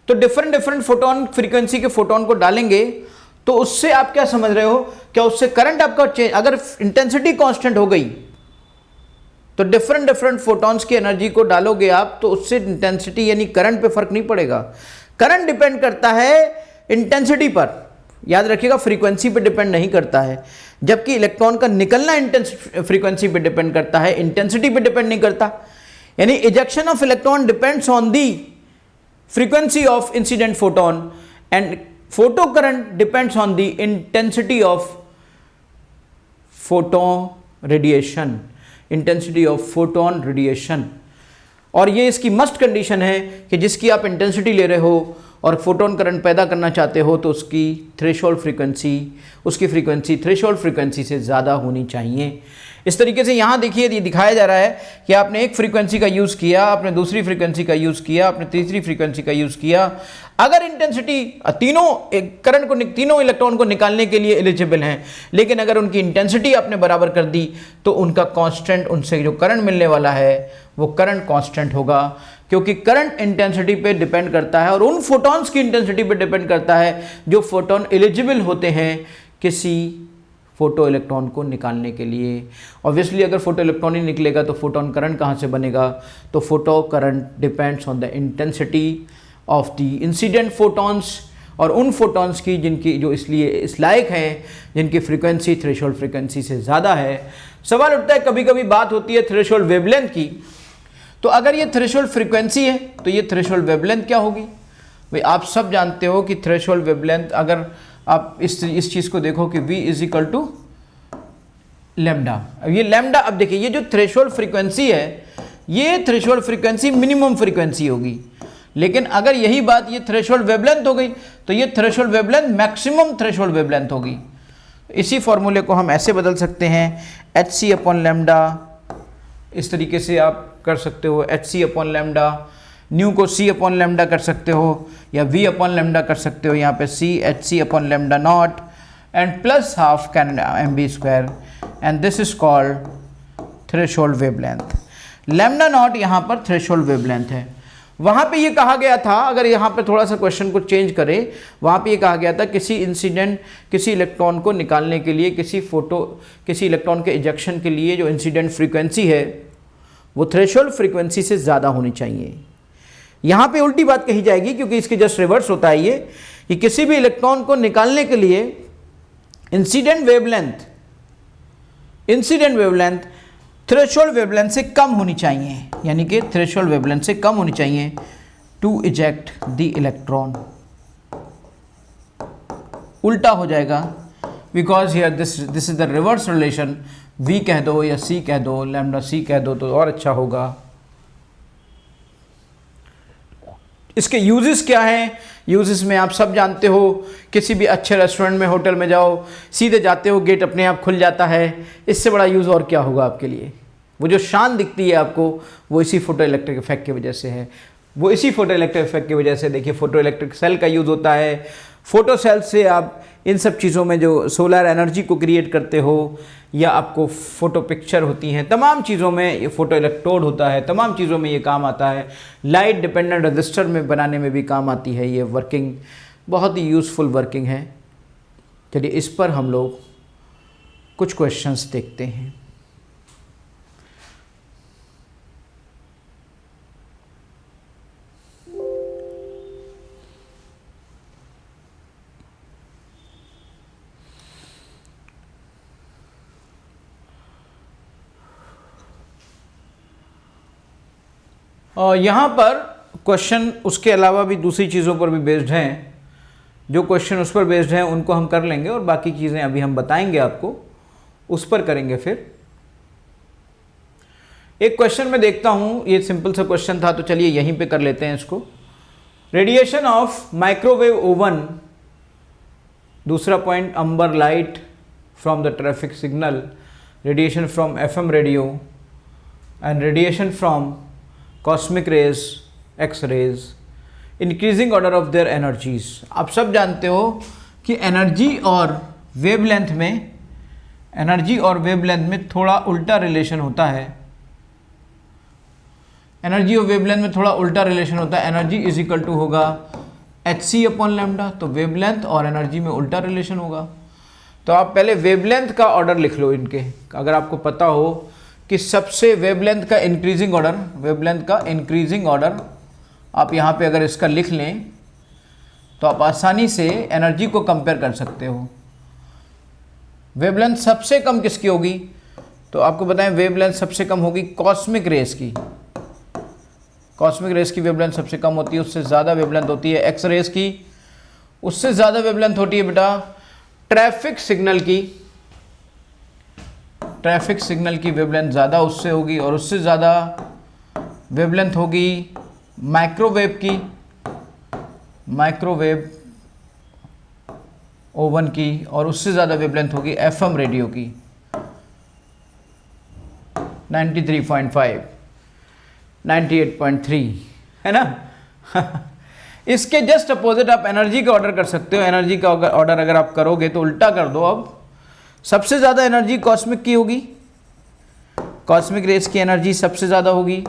तो डिफरेंट फोटोन फ्रीक्वेंसी के फोटोन को डालेंगे तो उससे आप क्या समझ रहे हो, क्या उससे करंट आपका चेंज, अगर इंटेंसिटी कांस्टेंट हो गई तो डिफरेंट फोटॉन्स की एनर्जी को डालोगे आप तो उससे इंटेंसिटी यानी करंट पे फर्क नहीं पड़ेगा। करंट डिपेंड करता है इंटेंसिटी पर, याद रखिएगा फ्रीक्वेंसी पे डिपेंड नहीं करता है, जबकि इलेक्ट्रॉन का निकलना फ्रीक्वेंसी पे डिपेंड करता है, इंटेंसिटी पे डिपेंड नहीं करता। यानी ejection of electron depends on the frequency of incident photon and photo current depends on the intensity of photon radiation, intensity of photon radiation। और ये इसकी मस्ट कंडीशन है कि जिसकी आप इंटेंसिटी ले रहे हो और फोटोन करंट पैदा करना चाहते हो तो उसकी थ्रेशोल्ड फ्रीक्वेंसी, उसकी फ्रीक्वेंसी थ्रेशोल्ड फ्रीक्वेंसी से ज़्यादा होनी चाहिए। इस तरीके से यहाँ देखिए ये दिखाया जा रहा है कि आपने एक फ्रीक्वेंसी का यूज़ किया, आपने दूसरी फ्रीक्वेंसी का यूज़ किया, आपने तीसरी फ्रीक्वेंसी का यूज़ किया। अगर इंटेंसिटी तीनों करंट को तीनों इलेक्ट्रॉन को निकालने के लिए एलिजिबल हैं, लेकिन अगर उनकी इंटेंसिटी आपने बराबर कर दी तो उनका कांस्टेंट, उनसे जो करंट मिलने वाला है वो करंट कांस्टेंट होगा, क्योंकि करंट इंटेंसिटी पे डिपेंड करता है और उन फोटॉन्स की इंटेंसिटी पे डिपेंड करता है जो फोटोन एलिजिबल होते हैं किसी फोटो इलेक्ट्रॉन को निकालने के लिए। ऑब्वियसली अगर फोटो इलेक्ट्रॉन ही निकलेगा तो फोटोन करंट कहाँ से बनेगा, तो photo current depends on the intensity of the incident photons, और उन फोटॉन्स की जिनकी जो इसलिए इस लायक हैं जिनकी फ्रीक्वेंसी थ्रेशोल्ड फ्रीक्वेंसी से ज़्यादा है। सवाल उठता है, कभी कभी बात होती है थ्रेशोल्ड वेवलेंथ की, तो अगर ये थ्रेशोल्ड फ्रीक्वेंसी है तो ये थ्रेशोल्ड वेवलेंथ क्या होगी। भाई आप सब जानते हो कि थ्रेशोल्ड वेवलेंथ, अगर आप इस चीज़ को देखो कि V is equal to lambda, अब ये लैम्डा, अब देखिए ये जो थ्रेशोल्ड फ्रीक्वेंसी है ये थ्रेशोल्ड फ्रीक्वेंसी मिनिमम फ्रीक्वेंसी होगी, लेकिन अगर यही बात ये थ्रेशोल्ड वेवलेंथ हो गई तो ये threshold wavelength maximum threshold wavelength होगी। इसी फॉर्मूले को हम ऐसे बदल सकते हैं HC अपॉन लैम्डा, इस तरीके से आप कर सकते हो HC अपॉन लैम्डा, न्यू को C अपॉन लैम्डा कर सकते हो या V अपॉन लैम्डा कर सकते हो, यहाँ पे C HC upon lambda naught and plus half can MB square, and this is called threshold wavelength. Lambda naught यहाँ पर थ्रेशोल्ड वेवलेंथ है। वहाँ पे ये कहा गया था, अगर यहाँ पे थोड़ा सा क्वेश्चन को चेंज करें, वहाँ पे ये कहा गया था किसी इंसिडेंट, किसी इलेक्ट्रॉन को निकालने के लिए, किसी इलेक्ट्रॉन के इजेक्शन के लिए जो इंसिडेंट फ्रीक्वेंसी है वो थ्रेशोल्ड फ्रीक्वेंसी से ज़्यादा होनी चाहिए। यहाँ पे उल्टी बात कही जाएगी, क्योंकि इसके जस्ट रिवर्स होता है ये कि किसी भी इलेक्ट्रॉन को निकालने के लिए इंसिडेंट वेवलेंथ थ्रेशोल्ड वेवलेंथ से कम होनी चाहिए, यानी कि थ्रेशोल्ड वेवलेंथ से कम होनी चाहिए टू इजेक्ट द इलेक्ट्रॉन। उल्टा हो जाएगा, because here this is the reverse relation. V कह दो या C कह दो, लैम्डा C कह दो तो और अच्छा होगा। इसके यूजेस क्या हैं? यूजेस में आप सब जानते हो, किसी भी अच्छे रेस्टोरेंट में, होटल में जाओ, सीधे जाते हो, गेट अपने आप खुल जाता है। इससे बड़ा यूज़ और क्या होगा आपके लिए? वो जो शान दिखती है आपको, वो इसी फोटो इलेक्ट्रिक इफेक्ट की वजह से है। वो इसी फोटो इलेक्ट्रिक इफेक्ट की वजह से, देखिए फोटो इलेक्ट्रिक सेल का यूज़ होता है। फोटो सेल से आप इन सब चीज़ों में जो सोलर एनर्जी को क्रिएट करते हो, या आपको फ़ोटो पिक्चर होती हैं, तमाम चीज़ों में ये फ़ोटो इलेक्ट्रोड होता है, तमाम चीज़ों में ये काम आता है। लाइट डिपेंडेंट रजिस्टर में बनाने में भी काम आती है ये वर्किंग, बहुत ही यूज़फुल वर्किंग है। चलिए इस पर हम लोग कुछ क्वेश्चंस देखते हैं। और यहाँ पर क्वेश्चन उसके अलावा भी दूसरी चीज़ों पर भी बेस्ड हैं। जो क्वेश्चन उस पर बेस्ड हैं उनको हम कर लेंगे, और बाकी चीज़ें अभी हम बताएंगे आपको, उस पर करेंगे। फिर एक क्वेश्चन मैं देखता हूँ, ये सिंपल सा क्वेश्चन था, तो चलिए यहीं पे कर लेते हैं इसको। रेडिएशन ऑफ माइक्रोवेव ओवन, दूसरा point amber light from the traffic signal, radiation from FM radio and radiation from cosmic rays, X rays, increasing order of their energies. आप सब जानते हो कि एनर्जी और वेवलेंथ में थोड़ा उल्टा रिलेशन होता है। एनर्जी और वेवलेंथ में थोड़ा उल्टा रिलेशन होता है। एनर्जी इज इक्वल टू होगा hc अपॉन लैम्डा, तो वेवलेंथ और एनर्जी में उल्टा रिलेशन होगा। तो आप पहले वेवलेंथ का ऑर्डर लिख लो इनके, अगर आपको पता हो कि सबसे वेवलेंथ का इंक्रीजिंग ऑर्डर आप यहाँ पे अगर इसका लिख लें, तो आप आसानी से एनर्जी को कंपेयर कर सकते हो। वेवलेंथ सबसे कम किसकी होगी? तो आपको बताएं, वेवलेंथ सबसे कम होगी कॉस्मिक रेस की। कॉस्मिक रेस की वेवलेंथ सबसे कम होती है, उससे ज़्यादा वेवलेंथ होती है एक्स रेस की, उससे ज़्यादा वेवलेंथ होती है बेटा ट्रैफिक सिग्नल की। ट्रैफिक सिग्नल की वेवलेंथ ज़्यादा उससे होगी, और उससे ज़्यादा वेवलेंथ होगी माइक्रोवेव की, माइक्रोवेव ओवन की, और उससे ज़्यादा वेवलेंथ होगी एफएम रेडियो की 93.5, 98.3, है ना। इसके जस्ट अपोजिट आप एनर्जी का ऑर्डर कर सकते हो। एनर्जी का ऑर्डर अगर आप करोगे तो उल्टा कर दो। अब सबसे ज़्यादा एनर्जी कॉस्मिक की होगी, कॉस्मिक रेस की एनर्जी सबसे ज़्यादा होगी,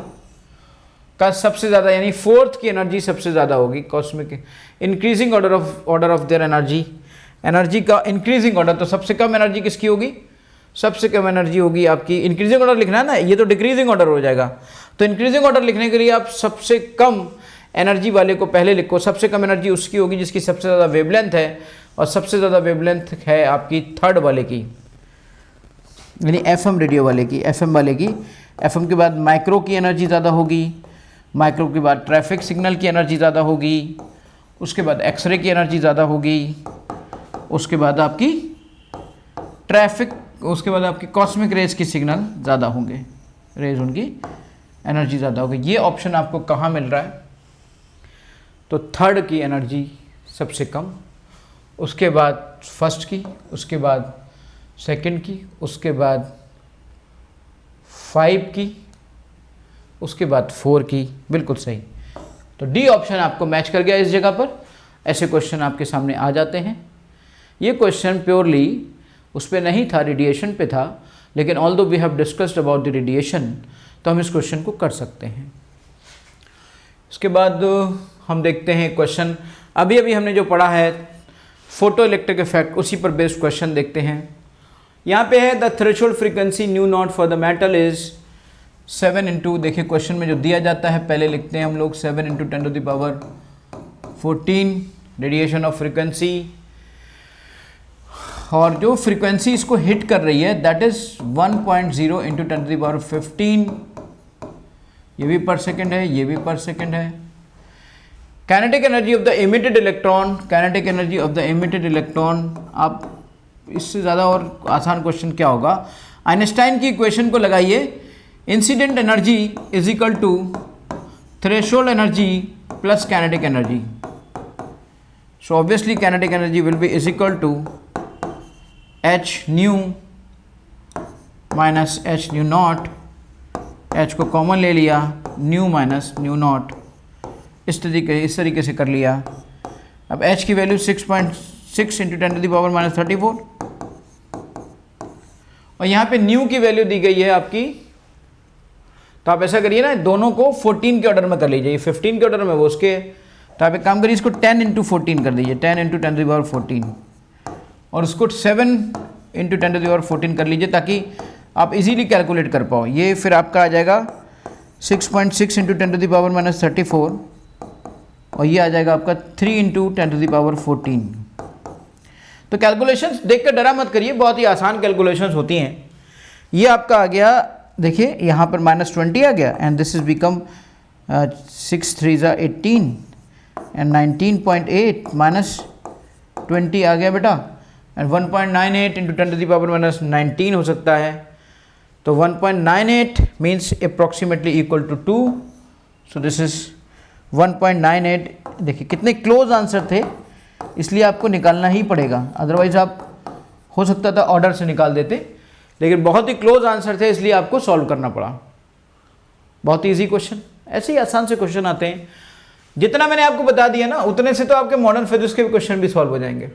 का सबसे ज़्यादा यानी फोर्थ की एनर्जी सबसे ज़्यादा होगी cosmic. Increasing order of their energy का इंक्रीजिंग ऑर्डर, तो सबसे कम एनर्जी किसकी होगी? सबसे कम एनर्जी होगी आपकी। इंक्रीजिंग ऑर्डर लिखना है ना, ये तो डिक्रीजिंग ऑर्डर हो जाएगा। तो इंक्रीजिंग ऑर्डर लिखने के लिए आप सबसे कम एनर्जी वाले को पहले लिखो। सबसे कम एनर्जी उसकी होगी जिसकी सबसे ज़्यादा वेवलेंथ है, और सबसे ज़्यादा वेवलेंथ है आपकी थर्ड वाले की, यानी एफएम रेडियो वाले की, एफएम वाले की। एफएम के बाद माइक्रो की एनर्जी ज़्यादा होगी, माइक्रो के बाद ट्रैफिक सिग्नल की एनर्जी ज़्यादा होगी, उसके बाद एक्सरे की एनर्जी ज़्यादा होगी, उसके बाद आपकी कॉस्मिक रेज की सिग्नल ज़्यादा होंगे, रेज उनकी एनर्जी ज़्यादा होगी। ये ऑप्शन आपको कहाँ मिल रहा है? तो थर्ड की एनर्जी सबसे कम, उसके बाद फर्स्ट की, उसके बाद सेकंड की, उसके बाद 5 की, उसके बाद 4 की। बिल्कुल सही। तो डी ऑप्शन आपको मैच कर गया इस जगह पर। ऐसे क्वेश्चन आपके सामने आ जाते हैं। ये क्वेश्चन प्योरली उस पर नहीं था, रेडिएशन पे था, लेकिन although we have discussed about the radiation, तो हम इस क्वेश्चन को कर सकते हैं। इसके बाद हम देखते हैं क्वेश्चन, अभी हमने जो पढ़ा है फोटो इलेक्ट्रिक इफेक्ट, उसी पर बेस्ड क्वेश्चन देखते हैं। यहाँ पे है the threshold frequency new not for the metal is 7 into, देखिए क्वेश्चन में जो दिया जाता है पहले लिखते हैं हम लोग 7 × 10⁻14 रेडिएशन ऑफ फ्रीक्वेंसी, और जो फ्रीक्वेंसी इसको हिट कर रही है दैट इज 1.0 × 10⁻15, ये भी पर सेकेंड है, ये भी पर सेकेंड है। Kinetic energy of the emitted electron, kinetic energy of the emitted electron, आप इससे ज़्यादा और आसान क्वेश्चन क्या होगा? आइंस्टाइन की इक्वेशन को लगाइए, incident energy is equal to threshold energy plus kinetic energy. So obviously kinetic energy will be is equal to h nu minus H nu not, H को कॉमन ले लिया, न्यू माइनस न्यू नॉट, इस तरीके से कर लिया। अब h की value 6.6 into 10 to the power minus 34 और यहाँ पे न्यू की वैल्यू दी गई है आपकी, तो आप ऐसा करिए ना, दोनों को 14 के ऑर्डर में कर लीजिए, 15 के ऑर्डर में वो उसके, तो आप एक काम करिए, इसको 10 इंटू 14 कर दीजिए, 10 इंटू 10 टू द पावर 14 और उसको 7 इंटू 10 टू द पावर 14 कर लीजिए ताकि आप इजीली कैलकुलेट कर पाओ। ये फिर आपका आ जाएगा 6.6 into 10 to the power minus 34 और ये आ जाएगा आपका 3 इंटू 10 टू द पावर 14। तो कैलकुलेशंस देख कर डरा मत करिए, बहुत ही आसान कैलकुलेशंस होती हैं। ये आपका आ गया, देखिए यहाँ पर -20 आ गया एंड दिस इज बिकम 6 3 ज़ा 18 एंड 19.8 माइनस 20 आ गया बेटा, and 1.98 into 10 to the power minus 19 हो सकता है। तो 1.98 means approximately equal to 2, so this is 1.98। देखिए कितने क्लोज आंसर थे, इसलिए आपको निकालना ही पड़ेगा, अदरवाइज आप हो सकता था ऑर्डर से निकाल देते, लेकिन बहुत ही क्लोज आंसर थे इसलिए आपको सॉल्व करना पड़ा। बहुत ईजी क्वेश्चन, ऐसे ही आसान से क्वेश्चन आते हैं। जितना मैंने आपको बता दिया ना, उतने से तो आपके मॉडर्न फिजिक्स के भी क्वेश्चन भी सॉल्व हो जाएंगे।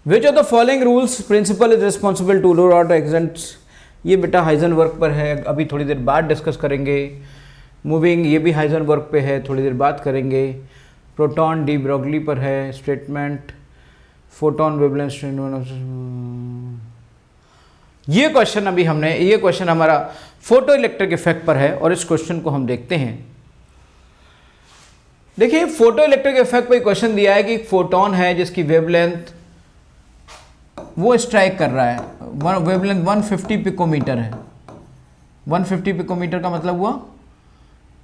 Which of the following rules principle is responsible to rule out accidents, ये बेटा हाइजेनबर्ग पर है, अभी थोड़ी देर बाद डिस्कस करेंगे। मूविंग, ये भी हाइजेनबर्ग पे है, थोड़ी देर बाद करेंगे। प्रोटॉन डी ब्रोगली पर है स्टेटमेंट, फोटोन वेवलेंथ, ये क्वेश्चन अभी हमने, ये क्वेश्चन हमारा फोटो इलेक्ट्रिक इफेक्ट पर है और इस क्वेश्चन को हम देखते हैं। देखिए फोटो इलेक्ट्रिक इफेक्ट पर क्वेश्चन दिया है कि फोटोन है जिसकी वेवलेंथ वो स्ट्राइक कर रहा है, वेवलेंथ 150 पिकोमीटर है। 150 पिकोमीटर का मतलब हुआ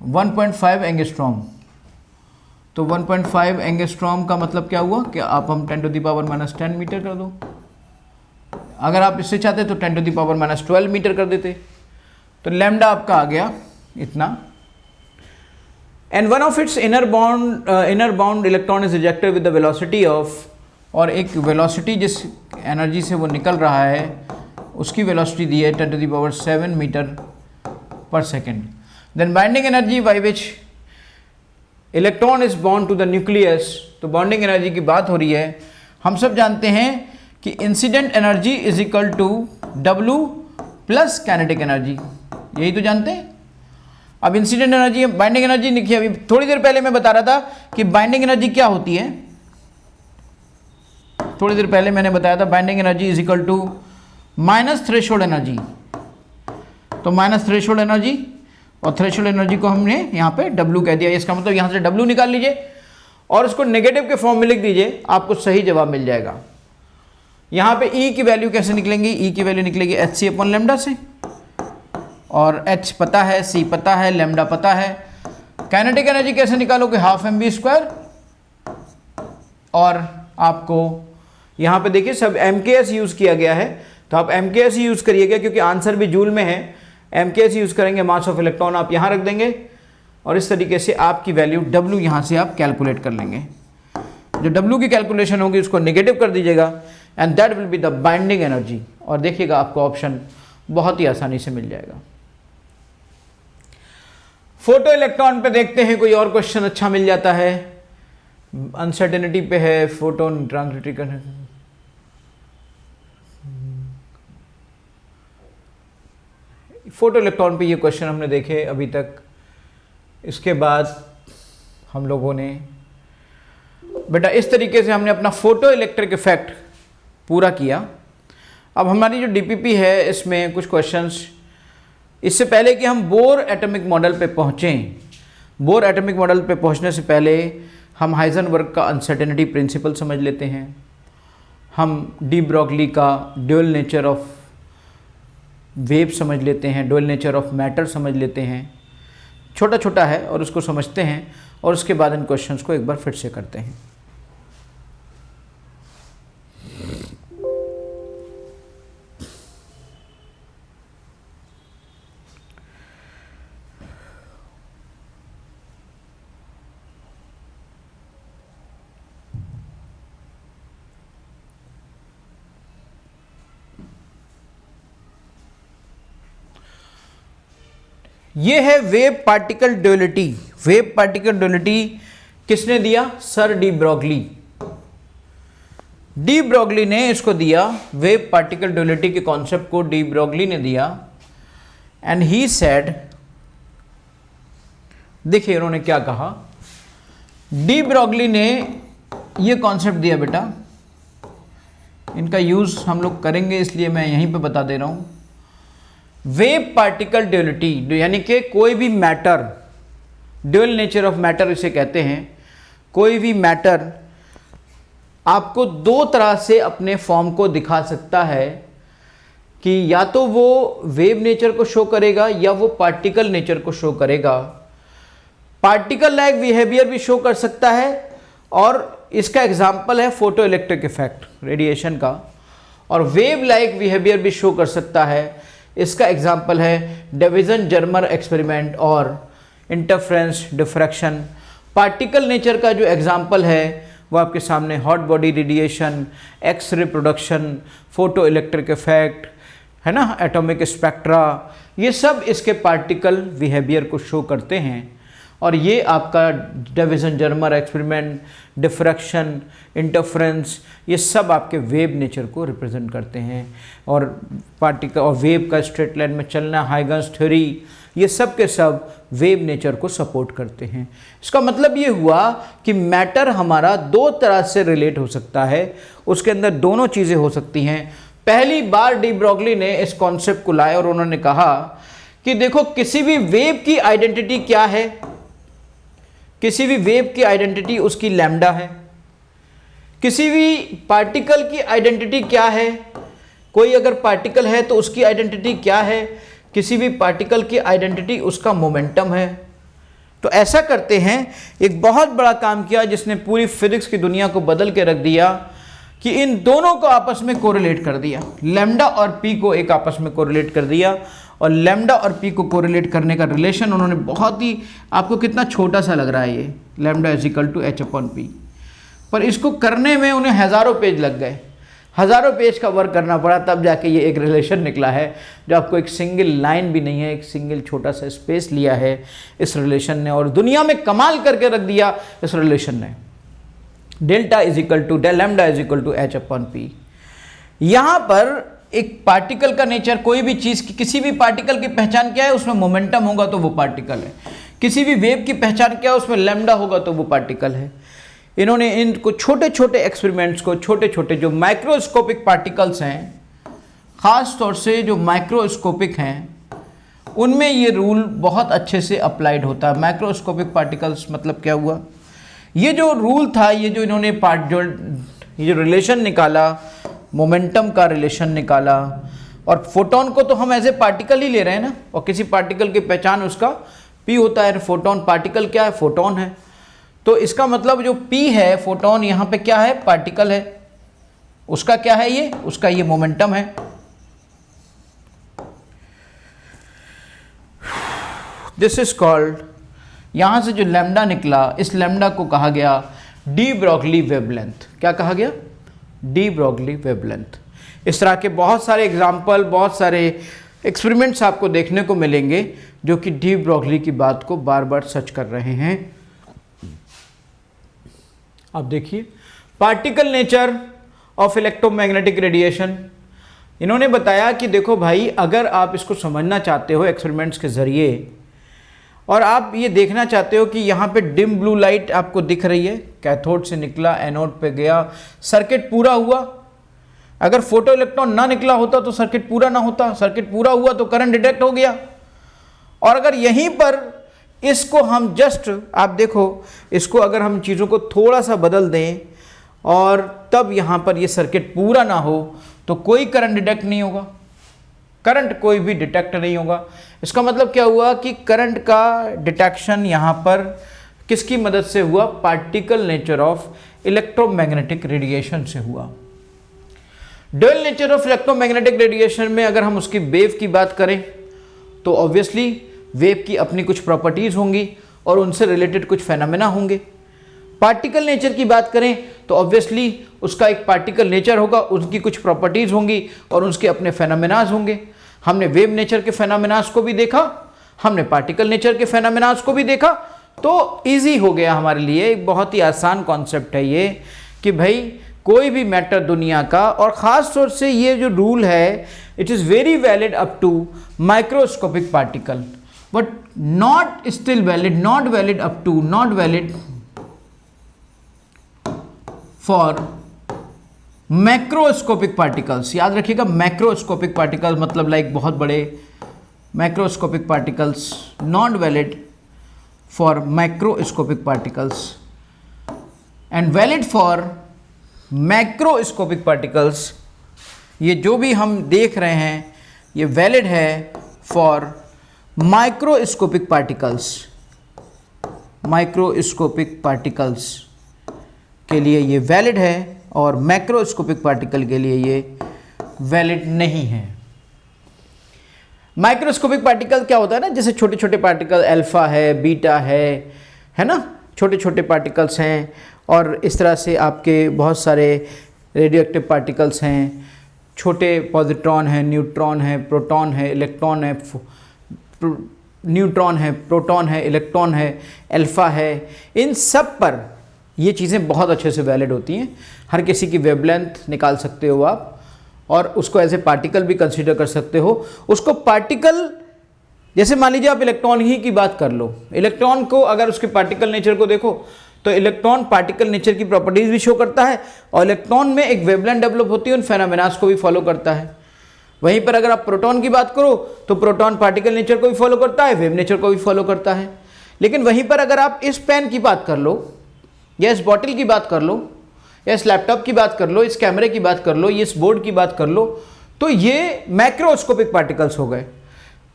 1.5 एंगस्ट्रॉम, तो 1.5 एंगस्ट्रॉम का मतलब क्या हुआ कि आप हम 10 to the power minus 10 metre कर दो। अगर आप इससे चाहते तो 10 to the power minus 12 metre कर देते। तो लैम्डा आपका आ गया इतना, and one of its inner bound electron is ejected with the velocity of, और एक वेलोसिटी जिस एनर्जी से वो निकल रहा है उसकी वेलोसिटी दी है 10 टू द पावर 7 मीटर पर second. Then binding energy by which electron is bond to the nucleus, तो बॉन्डिंग एनर्जी की बात हो रही है। हम सब जानते हैं कि incident energy is equal to W plus kinetic energy, यही तो जानते हैं। अब इंसिडेंट एनर्जी, बाइंडिंग एनर्जी लिखिए, अभी थोड़ी देर पहले मैं बता रहा था कि बाइंडिंग एनर्जी क्या होती है, थोड़ी देर पहले मैंने बताया था binding energy is equal to minus threshold energy. तो माइनस थ्रेशोल्ड एनर्जी, और थ्रेशोल्ड एनर्जी को हमने यहाँ पे W कह दिया, इसका मतलब यहाँ से W निकाल लीजिए और उसको नेगेटिव के फॉर्म में लिख दीजिए, आपको सही जवाब मिल जाएगा। यहाँ पे E की वैल्यू कैसे निकलेंगी, E की वैल्यू निकलेगी hc अपॉन लैम्डा से, और H पता है, C पता है, लैम्डा पता है। काइनेटिक एनर्जी कैसे निकालोगे, हाफ mv², और आपको यहाँ पे देखिए सब MKS यूज़ किया गया है, तो आप MKS ही यूज़ करिएगा क्योंकि आंसर भी जूल में है। MKS यूज़ करेंगे, मास ऑफ इलेक्ट्रॉन आप यहाँ रख देंगे और इस तरीके से आपकी वैल्यू W यहाँ से आप कैलकुलेट कर लेंगे। जो W की कैलकुलेशन होगी उसको नेगेटिव कर दीजिएगा and that will be the binding energy, और देखिएगा आपको ऑप्शन बहुत ही आसानी से मिल जाएगा। फोटो इलेक्ट्रॉन पे देखते हैं कोई और क्वेश्चन अच्छा मिल जाता है। अनसर्टेनिटी पे है, फोटोन ट्रांजिटिव करने, फोटो इलेक्ट्रॉन पे ये क्वेश्चन हमने देखे अभी तक। इसके बाद हम लोगों ने बेटा इस तरीके से हमने अपना फोटो इलेक्ट्रिक इफेक्ट पूरा किया। अब हमारी जो डीपीपी है इसमें कुछ क्वेश्चंस, इससे पहले कि हम बोर एटॉमिक मॉडल पे पहुँचें, बोर एटॉमिक मॉडल पे पहुँचने से पहले हम हाइजेनबर्ग का अनसर्टेनिटी प्रिंसिपल समझ लेते हैं, हम डी ब्रोगली का ड्यूअल नेचर ऑफ वेव समझ लेते हैं, ड्यूअल नेचर ऑफ मैटर समझ लेते हैं। छोटा छोटा है और उसको समझते हैं और उसके बाद इन क्वेश्चंस को एक बार फिर से करते हैं। ये है wave particle duality. Wave particle duality किसने दिया? Sir de Broglie. De Broglie ने इसको दिया, वेव पार्टिकल ड्यूअलिटी के कॉन्सेप्ट को डी ब्रोगली ने दिया। एंड ही सेड, देखिए उन्होंने क्या कहा। डी ब्रोगली ने ये कॉन्सेप्ट दिया, बेटा इनका यूज हम लोग करेंगे इसलिए मैं यहीं पे बता दे रहा हूं। वेव पार्टिकल ड्यूअलिटी यानी कि कोई भी matter, dual nature of matter इसे कहते हैं। कोई भी मैटर आपको दो तरह से अपने फॉर्म को दिखा सकता है कि या तो वो वेव नेचर को शो करेगा या वो पार्टिकल नेचर को शो करेगा। पार्टिकल लाइक बिहेवियर भी शो कर सकता है और इसका एग्जाम्पल है फोटो इलेक्ट्रिक इफेक्ट रेडिएशन का, और वेव लाइक बिहेवियर भी शो कर सकता है। इसका एग्जाम्पल है डेविसन जर्मर एक्सपेरिमेंट और इंटरफ्रेंस डिफ्रैक्शन। पार्टिकल नेचर का जो एग्जाम्पल है वो आपके सामने hot body radiation, X-ray production, photo electric effect है ना, एटॉमिक स्पेक्ट्रा, ये सब इसके पार्टिकल बिहेवियर को शो करते हैं। और ये आपका Davisson Germer experiment, diffraction, interference, ये सब आपके वेव नेचर को रिप्रेजेंट करते हैं। और पार्टिकल और वेव का स्ट्रेट लाइन में चलना, हाइगन्स थ्योरी, ये सब के सब वेव नेचर को सपोर्ट करते हैं। इसका मतलब ये हुआ कि मैटर हमारा दो तरह से रिलेट हो सकता है, उसके अंदर दोनों चीज़ें हो सकती हैं। पहली बार डी ब्रोगली ने इस कॉन्सेप्ट को लाया और उन्होंने कहा कि देखो किसी भी वेव की आइडेंटिटी क्या है, किसी भी वेव की आइडेंटिटी उसकी लैम्डा है। किसी भी पार्टिकल की आइडेंटिटी क्या है, कोई अगर पार्टिकल है तो उसकी आइडेंटिटी क्या है, किसी भी पार्टिकल की आइडेंटिटी उसका मोमेंटम है। तो ऐसा करते हैं, एक बहुत बड़ा काम किया जिसने पूरी फिजिक्स की दुनिया को बदल के रख दिया कि इन दोनों को आपस में कोरिलेट कर दिया। लैम्डा और पी को एक आपस में कोरिलेट कर दिया, और लैम्डा और पी को कोरिलेट करने का रिलेशन उन्होंने बहुत ही, आपको कितना छोटा सा लग रहा है ये, lambda is equal to h upon p, पर इसको करने में उन्हें हज़ारों पेज लग गए, हज़ारों पेज का वर्क करना पड़ा, तब जाके ये एक रिलेशन निकला है जो आपको एक सिंगल लाइन भी नहीं है, एक सिंगल छोटा सा स्पेस लिया है इस रिलेशन ने और दुनिया में कमाल करके रख दिया इस रिलेशन ने। Delta is equal to lambda is equal to h upon p. यहाँ पर एक पार्टिकल का नेचर, कोई भी चीज़ की, किसी भी पार्टिकल की पहचान क्या है, उसमें मोमेंटम होगा तो वो पार्टिकल है। किसी भी वेव की पहचान क्या है, उसमें लैम्डा होगा तो वो पार्टिकल है। इन्होंने इनको छोटे छोटे एक्सपेरिमेंट्स को, छोटे छोटे जो माइक्रोस्कोपिक पार्टिकल्स हैं, ख़ास तौर से जो माइक्रोस्कोपिक हैं, उनमें ये रूल बहुत अच्छे से अप्लाइड होता है। माइक्रोस्कोपिक पार्टिकल्स मतलब क्या हुआ, ये जो रूल था, ये जो इन्होंने ये जो रिलेशन निकाला, मोमेंटम का रिलेशन निकाला, और फोटोन को तो हम एज ए पार्टिकल ही ले रहे हैं ना, और किसी पार्टिकल की पहचान उसका पी होता है। फोटोन पार्टिकल क्या है, फोटोन है, तो इसका मतलब जो पी है फोटोन, यहाँ पे क्या है, पार्टिकल है, उसका क्या है ये, उसका ये मोमेंटम है। दिस इज कॉल्ड, यहाँ से जो लैम्डा निकला, इस लैम्डा को कहा गया डी ब्रोगली वेवलेंथ। क्या कहा गया, डी ब्रोगली वेवलेंथ। इस तरह के बहुत सारे एग्जाम्पल, बहुत सारे एक्सपेरिमेंट्स आपको देखने को मिलेंगे जो कि डी ब्रोगली की बात को बार बार सच कर रहे हैं। अब देखिए, particle nature of electromagnetic radiation. इन्होंने बताया कि देखो भाई, अगर आप इसको समझना चाहते हो एक्सपेरिमेंट्स के ज़रिए, और आप ये देखना चाहते हो कि यहाँ पे डिम ब्लू लाइट आपको दिख रही है, कैथोड से निकला, एनोड पे गया, सर्किट पूरा हुआ। अगर फोटो इलेक्ट्रॉन ना निकला होता तो सर्किट पूरा ना होता, सर्किट पूरा हुआ तो करंट डिटेक्ट हो गया। और अगर यहीं पर इसको हम जस्ट, आप देखो, इसको अगर हम चीज़ों को थोड़ा सा बदल दें और तब यहाँ पर ये सर्किट पूरा ना हो तो कोई करंट डिटेक्ट नहीं होगा, करंट कोई भी डिटेक्ट नहीं होगा। इसका मतलब क्या हुआ कि करंट का डिटेक्शन यहाँ पर किसकी मदद से हुआ, particle nature of electromagnetic radiation से हुआ। Dual nature of electromagnetic radiation में अगर हम उसकी वेव की बात करें तो ऑब्वियसली वेव की अपनी कुछ प्रॉपर्टीज़ होंगी और उनसे रिलेटेड कुछ फेनोमेना होंगे। पार्टिकल नेचर की बात करें तो ऑब्वियसली उसका एक पार्टिकल नेचर होगा, उसकी कुछ प्रॉपर्टीज़ होंगी और उसके अपने फेनोमेनाज होंगे। हमने वेव नेचर के फेनोमेनाज को भी देखा, हमने पार्टिकल नेचर के फेनोमेनास को भी देखा, तो इजी हो गया हमारे लिए। एक बहुत ही आसान कॉन्सेप्ट है ये कि भाई कोई भी मैटर दुनिया का, और ख़ास तौर से ये जो रूल है it is very valid up to microscopic particle, but not still valid, not valid up to, not valid for macroscopic particles. याद रखिएगा, मैक्रोस्कोपिक पार्टिकल्स मतलब लाइक बहुत बड़े, macroscopic particles not valid for microscopic particles and valid for macroscopic particles. ये जो भी हम देख रहे हैं ये वैलिड है for microscopic particles, microscopic particles के लिए ये वैलिड है और मैक्रोस्कोपिक पार्टिकल के लिए ये वैलिड नहीं है। माइक्रोस्कोपिक पार्टिकल क्या होता है ना, जैसे छोटे छोटे पार्टिकल अल्फा है, बीटा है ना, छोटे छोटे पार्टिकल्स हैं, और इस तरह से आपके बहुत सारे रेडियोएक्टिव पार्टिकल्स हैं, छोटे पॉजिट्रॉन है, न्यूट्रॉन है, प्रोटॉन है, इलेक्ट्रॉन है, न्यूट्रॉन है, प्रोटॉन है, इलेक्ट्रॉन है, अल्फा है। इन सब पर ये चीज़ें बहुत अच्छे से वैलिड होती हैं। हर किसी की वेवलेंथ निकाल सकते हो आप, और उसको एज ए पार्टिकल भी कंसीडर कर सकते हो। उसको पार्टिकल, जैसे मान लीजिए आप इलेक्ट्रॉन ही की बात कर लो, इलेक्ट्रॉन को अगर उसके पार्टिकल नेचर को देखो तो इलेक्ट्रॉन पार्टिकल नेचर की प्रॉपर्टीज भी शो करता है, और इलेक्ट्रॉन में एक वेवलेंथ डेवलप होती है, उन फेनोमेनास को भी फॉलो करता है। वहीं पर अगर आप प्रोटॉन की बात करो तो प्रोटॉन पार्टिकल नेचर को भी फॉलो करता है, वेव नेचर को भी फॉलो करता है। लेकिन वहीं पर अगर आप इस पेन की बात कर लो, या इस बॉटल की बात कर लो, या इस लैपटॉप की बात कर लो, इस कैमरे की बात कर लो, इस बोर्ड की बात कर लो, तो ये मैक्रोस्कोपिक पार्टिकल्स हो गए।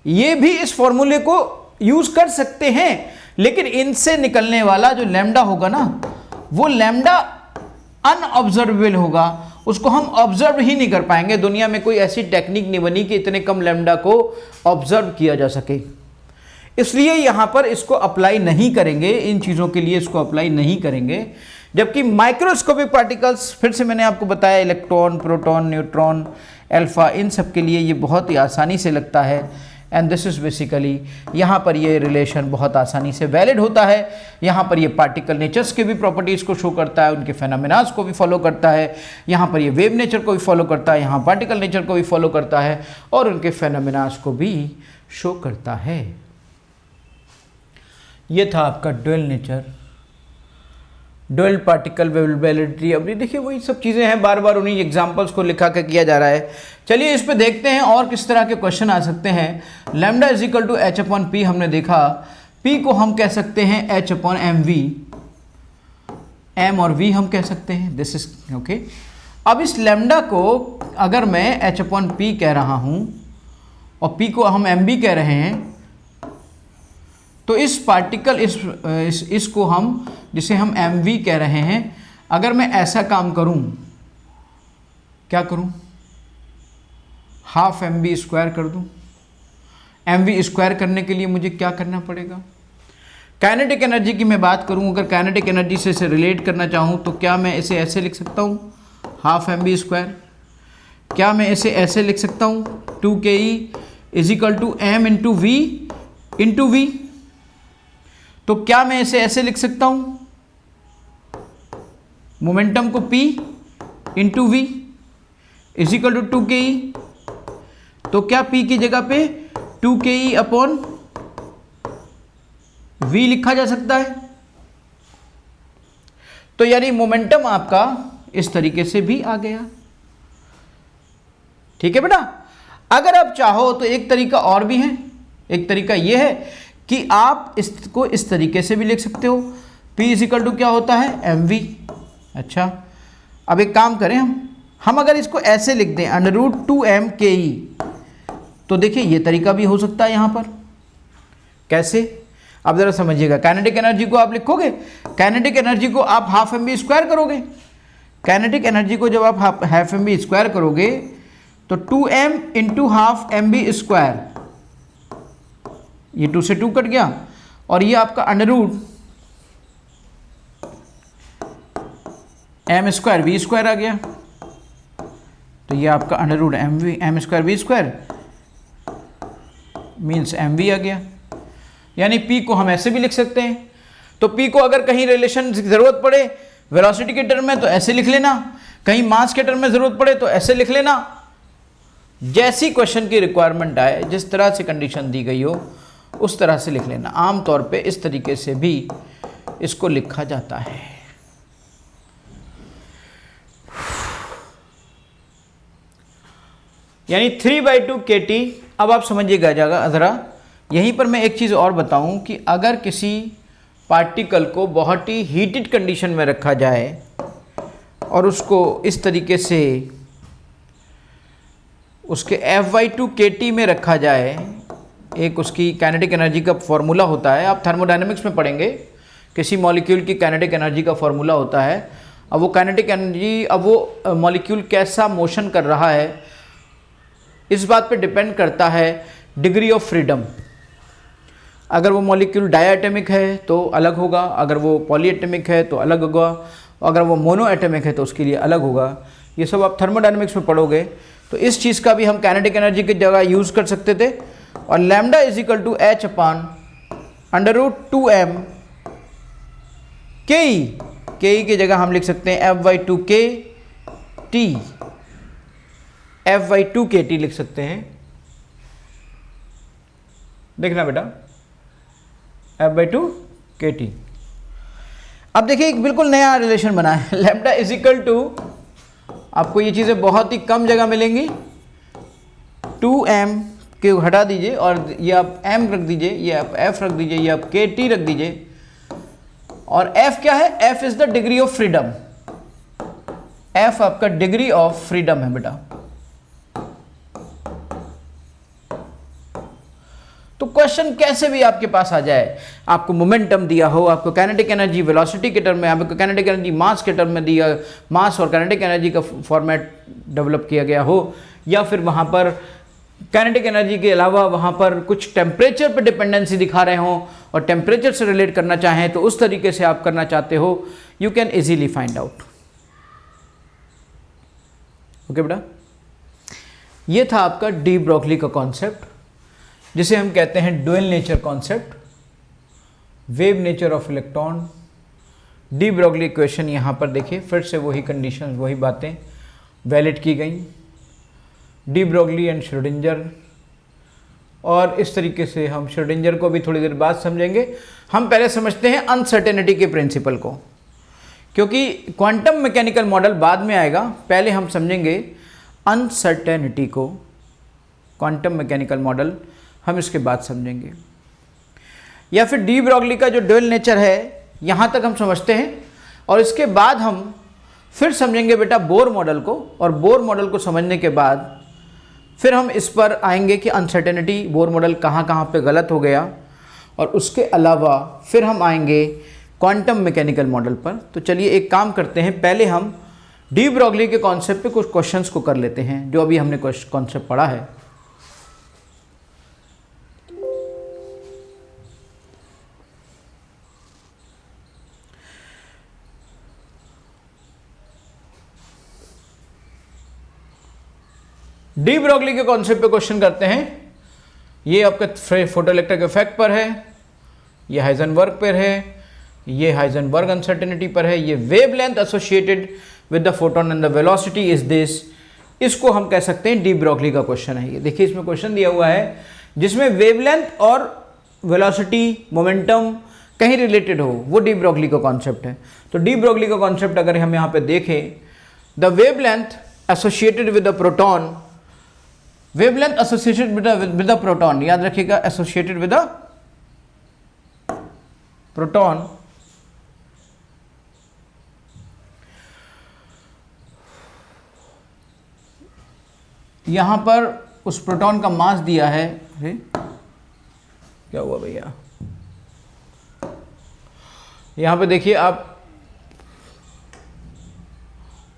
ये भी इस फॉर्मूले को यूज कर सकते हैं, लेकिन इनसे निकलने वाला जो लैम्डा होगा ना, वो लैम्डा अनऑब्जर्वेबल होगा, उसको हम ऑब्जर्व ही नहीं कर पाएंगे। दुनिया में कोई ऐसी टेक्निक नहीं बनी कि इतने कम लैम्डा को ऑब्जर्व किया जा सके, इसलिए यहाँ पर इसको अप्लाई नहीं करेंगे, इन चीज़ों के लिए इसको अप्लाई नहीं करेंगे। जबकि माइक्रोस्कोपिक पार्टिकल्स, फिर से मैंने आपको बताया, इलेक्ट्रॉन, प्रोटॉन, न्यूट्रॉन, अल्फा, इन सब के लिए ये बहुत ही आसानी से लगता है। एंड दिस इज़ बेसिकली, यहाँ पर ये रिलेशन बहुत आसानी से वैलिड होता है। यहाँ पर ये पार्टिकल नेचर्स के भी प्रॉपर्टीज़ को शो करता है, उनके फेनोमेनास को भी फॉलो करता है। यहाँ पर ये वेव नेचर को भी फॉलो करता है, यहाँ पार्टिकल नेचर को भी फॉलो करता है, और उनके फेनोमेनास को भी शो करता है। ये था आपका ड्यूअल नेचर, ड्यूअल पार्टिकल वेवलेबिलिटी। अब ये देखिए वही सब चीज़ें हैं, बार बार उन्हीं एग्जांपल्स को लिखा कर किया जा रहा है। चलिए इस पे देखते हैं और किस तरह के क्वेश्चन आ सकते हैं। Lambda is equal to h upon p हमने देखा, पी को हम कह सकते हैं h upon m v, m और वी हम कह सकते हैं, दिस इज ओके। अब इस लैम्डा को अगर मैं एच अपॉन पी कह रहा हूँ और पी को हम एम बी कह रहे हैं, तो इस पार्टिकल इसको हम, जिसे हम एम वी कह रहे हैं, अगर मैं ऐसा काम करूं, क्या करूं, हाफ एम वी स्क्वायर कर दूं। एम वी स्क्वायर करने के लिए मुझे क्या करना पड़ेगा? काइनेटिक एनर्जी की मैं बात करूं, अगर काइनेटिक एनर्जी से इसे रिलेट करना चाहूं तो क्या मैं इसे ऐसे लिख सकता हूं, हाफ एम वी स्क्वायर। क्या मैं इसे ऐसे लिख सकता हूं, 2ke is equal to m into v into v. तो क्या मैं इसे ऐसे लिख सकता हूं, मोमेंटम को P into v is equal to 2ke। तो क्या P की जगह पे 2ke अपॉन V लिखा जा सकता है? तो यानी मोमेंटम आपका इस तरीके से भी आ गया। ठीक है बेटा। अगर आप चाहो तो एक तरीका और भी है, एक तरीका यह है कि आप इसको इस तरीके से भी लिख सकते हो, P इज इक्वल टू क्या होता है, एम वी। अच्छा, अब एक काम करें, हम अगर इसको ऐसे लिख दें √2m/ke, तो देखिए ये तरीका भी हो सकता है यहाँ पर। कैसे? अब ज़रा समझिएगा। काइनेटिक एनर्जी को आप लिखोगे, काइनेटिक एनर्जी को आप हाफ एम बी स्क्वायर करोगे। काइनेटिक एनर्जी को जब आप हाफ एम बी स्क्वायर करोगे तो 2m into half M B square, ये 2 से 2 कट गया, और ये आपका under m square V square आ गया। तो ये आपका under root M square V square means M V आ गया। यानी P को हम ऐसे भी लिख सकते हैं। तो P को अगर कहीं रिलेशन जरूरत पड़े वेलोसिटी के टर्म में तो ऐसे लिख लेना, कहीं मास के टर्म में जरूरत पड़े तो ऐसे लिख लेना। जैसी क्वेश्चन की रिक्वायरमेंट आए, जिस तरह से कंडीशन दी गई हो उस तरह से लिख लेना। आमतौर पे इस तरीके से भी इसको लिखा जाता है। यानी 3/2 kT। अब आप समझिएगा ज़रा, यहीं पर मैं एक चीज़ और बताऊं कि अगर किसी पार्टिकल को बहुत ही हीटेड कंडीशन में रखा जाए और उसको इस तरीके से उसके F/2 kT में रखा जाए, एक उसकी काइनेटिक एनर्जी का फॉर्मूला होता है, आप थर्मोडायनेमिक्स में पढ़ेंगे, किसी मॉलिक्यूल की काइनेटिक एनर्जी का फॉर्मूला होता है। अब वो काइनेटिक एनर्जी, अब वो मॉलिक्यूल कैसा मोशन कर रहा है इस बात पे डिपेंड करता है डिग्री ऑफ फ्रीडम। अगर वो मॉलिक्यूल डायएटॉमिक है तो अलग होगा, अगर वो पॉलीएटॉमिक है तो अलग होगा, अगर वो मोनोएटॉमिक है तो उसके लिए अलग होगा। ये सब आप थर्मोडायनेमिक्स में पढ़ोगे। तो इस चीज़ का भी हम काइनेटिक एनर्जी की जगह यूज़ कर सकते थे। और lambda is equal to h/√2m के की जगह हम लिख सकते हैं F/2 kT, F/2 kT लिख सकते हैं। देखना बेटा, F/2 kT। अब देखिए एक बिल्कुल नया रिलेशन बना है, लैम्डा इज इक्वल टू, आपको ये चीज़ें बहुत ही कम जगह मिलेंगी, 2m के हटा दीजिए और ये आप m रख दीजिए, ये आप f रख दीजिए, ये आप kT रख दीजिए। और f क्या है? f is the degree of freedom. f आपका डिग्री ऑफ फ्रीडम है बेटा। तो क्वेश्चन कैसे भी आपके पास आ जाए, आपको मोमेंटम दिया हो, आपको काइनेटिक एनर्जी वेलोसिटी के टर्म में, आपको काइनेटिक एनर्जी मास के टर्म में दिया, मास और काइनेटिक एनर्जी का फॉर्मेट डेवलप किया गया हो, या फिर वहाँ पर काइनेटिक एनर्जी के अलावा वहाँ पर कुछ टेम्परेचर पर डिपेंडेंसी दिखा रहे हों और टेम्परेचर से रिलेट करना चाहें, तो उस तरीके से आप करना चाहते हो, you can easily find out. Okay बेटा, ये था आपका डी ब्रोगली का कॉन्सेप्ट, जिसे हम कहते हैं dual nature concept, wave nature of electron. De Broglie equation यहाँ पर देखिए फिर से वही कंडीशंस, वही बातें वैलिड की गई, डी ब्रोगली एंड श्रोडिंगर। और इस तरीके से हम श्रोडिंगर को भी थोड़ी देर बाद समझेंगे। हम पहले समझते हैं अनसर्टेनिटी के प्रिंसिपल को, क्योंकि क्वांटम मैकेनिकल मॉडल बाद में आएगा, पहले हम समझेंगे अनसर्टेनिटी को। क्वांटम मैकेनिकल मॉडल हम इसके बाद समझेंगे। या फिर डी ब्रोगली का जो डुअल नेचर है यहाँ तक हम समझते हैं, और इसके बाद हम फिर समझेंगे बेटा बोर मॉडल को, और बोर मॉडल को समझने के बाद फिर हम इस पर आएंगे कि अनसर्टेनिटी बोर मॉडल कहाँ कहाँ पे गलत हो गया, और उसके अलावा फिर हम आएंगे क्वांटम मैकेनिकल मॉडल पर। तो चलिए एक काम करते हैं, पहले हम डी ब्रोगली के कॉन्सेप्ट पे कुछ क्वेश्चंस को कर लेते हैं जो अभी हमने कॉन्सेप्ट पढ़ा है। डी ब्रोगली के कॉन्सेप्ट पे क्वेश्चन करते हैं। ये आपका फोटोइलेक्ट्रिक इफेक्ट पर है, ये हाइजेनबर्ग पर है, ये हाइजेनबर्ग अनसर्टेनिटी पर है, ये wavelength associated with the photon and the velocity is this. इसको हम कह सकते हैं डी ब्रोगली का क्वेश्चन है। ये देखिए इसमें क्वेश्चन दिया हुआ है जिसमें वेवलेंथ और वेलोसिटी, मोमेंटम कहीं रिलेटेड हो, वो डी ब्रोगली का कॉन्सेप्ट है। तो डी ब्रोगली का कॉन्सेप्ट अगर हम यहाँ पे देखें, the wavelength associated with the proton, wavelength associated with the proton, याद रखिएगा एसोसिएटेड विद द प्रोटॉन, यहां पर उस प्रोटॉन का मास दिया है, क्या हुआ भैया, यहां पे देखिए आप,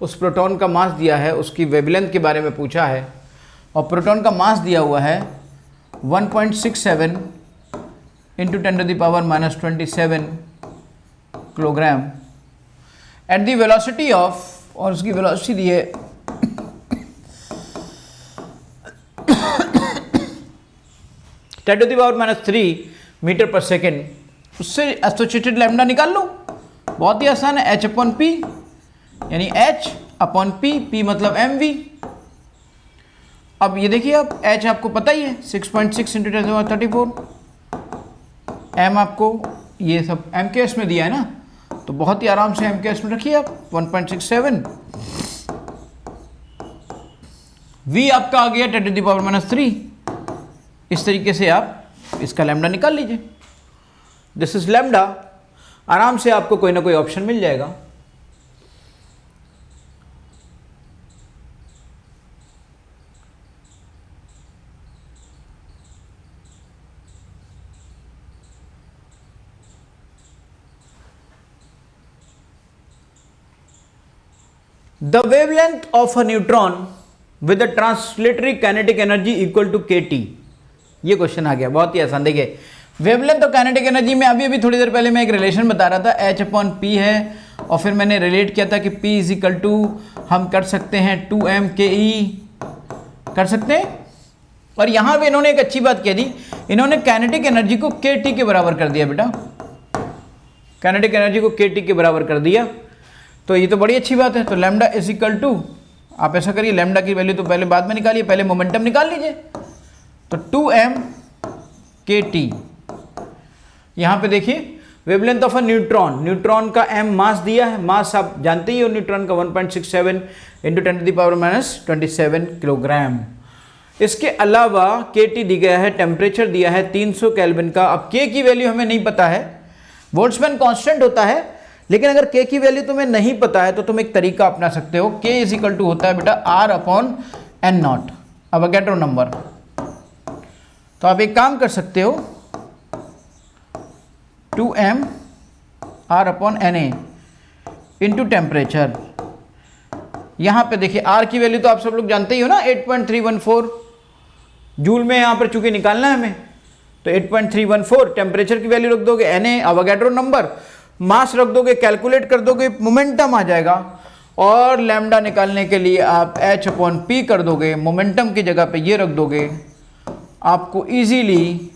उस प्रोटॉन का मास दिया है, उसकी वेवलेंथ के बारे में पूछा है, और प्रोटॉन का मास दिया हुआ है 1.67 into 10⁻⁻27 kilogram at the velocity of, और उसकी वेलोसिटी दी है 10⁻³ मीटर पर सेकेंड, उससे एसोसिएटेड लैम्डा निकाल लो, बहुत ही आसान है, h अपॉन पी, यानी h अपॉन पी, पी मतलब mv। अब ये देखिए आप h आपको पता ही है 6.6 इंटू 10⁻34, m आपको ये सब MKS में दिया है ना, तो बहुत ही आराम से MKS में रखिए आप 1.67। v आपका आ गया 10⁻³ इस तरीके से आप इसका लैम्डा निकाल लीजिए। दिस इज लैम्डा, आराम से आपको कोई ना कोई ऑप्शन मिल जाएगा। The wavelength of a neutron with a translatory kinetic energy equal to kT, ये क्वेश्चन आ गया, बहुत ही आसान। देखिए वेवलेंथ और काइनेटिक एनर्जी में अभी थोड़ी देर पहले मैं एक रिलेशन बता रहा था, h अपॉन पी है, और फिर मैंने रिलेट किया था कि p इज इक्वल टू हम कर सकते हैं 2m/ke कर सकते हैं। और यहाँ पे इन्होंने एक अच्छी बात कह दी, इन्होंने काइनेटिक एनर्जी को kT के बराबर कर दिया बेटा, काइनेटिक एनर्जी को kT के बराबर कर दिया, तो ये तो बड़ी अच्छी बात है। तो लैम्डा इज इक्वल टू, आप ऐसा करिए लैम्डा की वैल्यू तो पहले बाद में निकालिए, पहले मोमेंटम निकाल लीजिए, तो 2m/kT। यहाँ पे देखिए wavelength of a neutron, neutron का m मास दिया है, मास आप जानते ही हो न्यूट्रॉन का 1.67 इंटू 10⁻27 किलोग्राम। इसके अलावा kT दी गया है, टेम्परेचर दिया है 300 केल्विन का। अब k की वैल्यू हमें नहीं पता है, बोल्ट्जमैन कांस्टेंट होता है, लेकिन अगर k की वैल्यू तुम्हें नहीं पता है तो तुम एक तरीका अपना सकते हो, k इज इक्वल टू होता है बेटा r upon n0, Avogadro number. तो आप एक काम कर सकते हो 2m r upon na into temperature. यहाँ पे देखिए r की वैल्यू तो आप सब लोग जानते ही हो ना, 8.314 जूल में यहाँ पर चूंकि निकालना है हमें, तो 8.314 टेम्परेचर की वैल्यू रख दोगे, na अवोगाड्रो नंबर, मास रख दोगे, कैलकुलेट कर दोगे, मोमेंटम आ जाएगा, और लैम्डा निकालने के लिए आप h अपॉन पी कर दोगे, मोमेंटम की जगह पे ये रख दोगे, आपको इजीली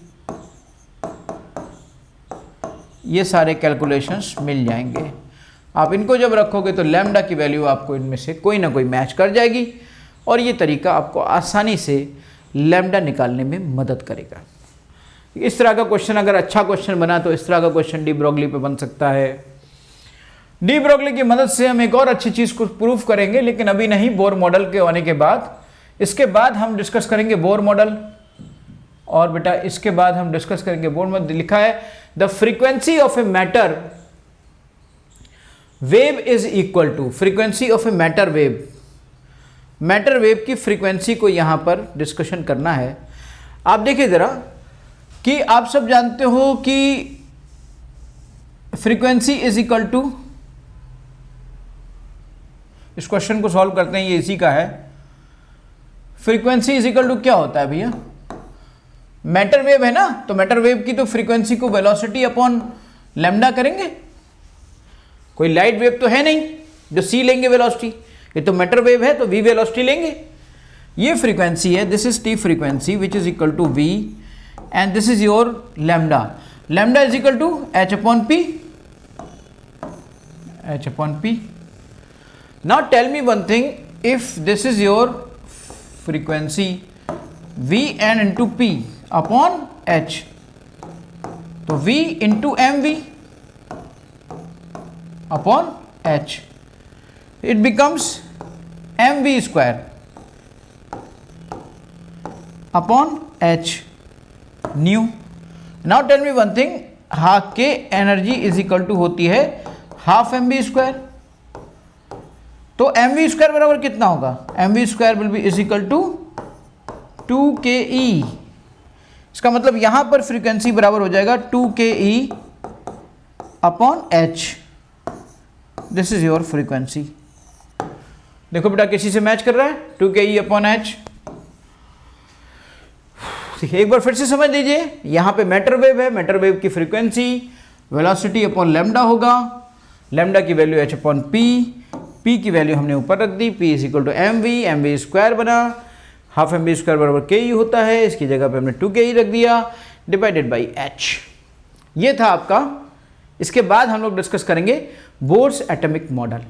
ये सारे कैलकुलेशंस मिल जाएंगे। आप इनको जब रखोगे तो लैम्डा की वैल्यू आपको इनमें से कोई ना कोई मैच कर जाएगी, और ये तरीका आपको आसानी से लैम्डा निकालने में मदद करेगा। इस तरह का क्वेश्चन अगर अच्छा क्वेश्चन बना तो इस तरह का क्वेश्चन डी ब्रोगली पे बन सकता है। डी ब्रोगली की मदद से हम एक और अच्छी चीज़ को प्रूफ करेंगे, लेकिन अभी नहीं, बोर मॉडल के आने के बाद। इसके बाद हम डिस्कस करेंगे बोर मॉडल, और बेटा इसके बाद हम डिस्कस करेंगे बोर मॉडल। लिखा है the frequency of a matter wave is equal to, frequency of a matter wave, matter wave की फ्रीक्वेंसी को यहां पर डिस्कशन करना है। आप देखिए जरा कि आप सब जानते हो कि फ्रीक्वेंसी इज इक्वल टू, इस क्वेश्चन को सॉल्व करते हैं, ये इसी का है। फ्रीक्वेंसी इज इक्वल टू क्या होता है भैया, मैटर वेव है ना, तो मैटर वेव की तो फ्रीक्वेंसी को वेलोसिटी अपॉन लैम्डा करेंगे। कोई लाइट वेव तो है नहीं जो c लेंगे वेलोसिटी, ये तो मैटर वेव है तो v वेलोसिटी लेंगे। ये फ्रीक्वेंसी है, this is t frequency which is equal to v, and this is your lambda. Lambda is equal to h upon p, h upon p. Now tell me one thing, if this is your frequency v n into p upon h, तो v into mv upon h, it becomes mv square upon h nu. Now tell me one thing, half के energy is equal to होती है half m v square, तो m v square बराबर कितना होगा, m v square will be is equal to 2ke। इसका मतलब यहां पर फ्रीक्वेंसी बराबर हो जाएगा 2ke upon h, this is your frequency. देखो बेटा किसी से मैच कर रहा है, 2ke अपॉन h। एक बार फिर से समझ लीजिए, यहां पे मैटर वेव है, मैटर वेव की फ्रीक्वेंसी वेलोसिटी अपॉन लैम्डा होगा, लैम्डा की value h upon p, p की वैल्यू हमने ऊपर रख दी, p is equal to m v square बना, हाफ एम वी स्क्वायर बराबर ke होता है, इसकी जगह पे हमने 2ke रख दिया, डिवाइडेड बाई h। ये था आपका। इसके बाद हम लोग डिस्कस करेंगे बोर्स एटॉमिक मॉडल।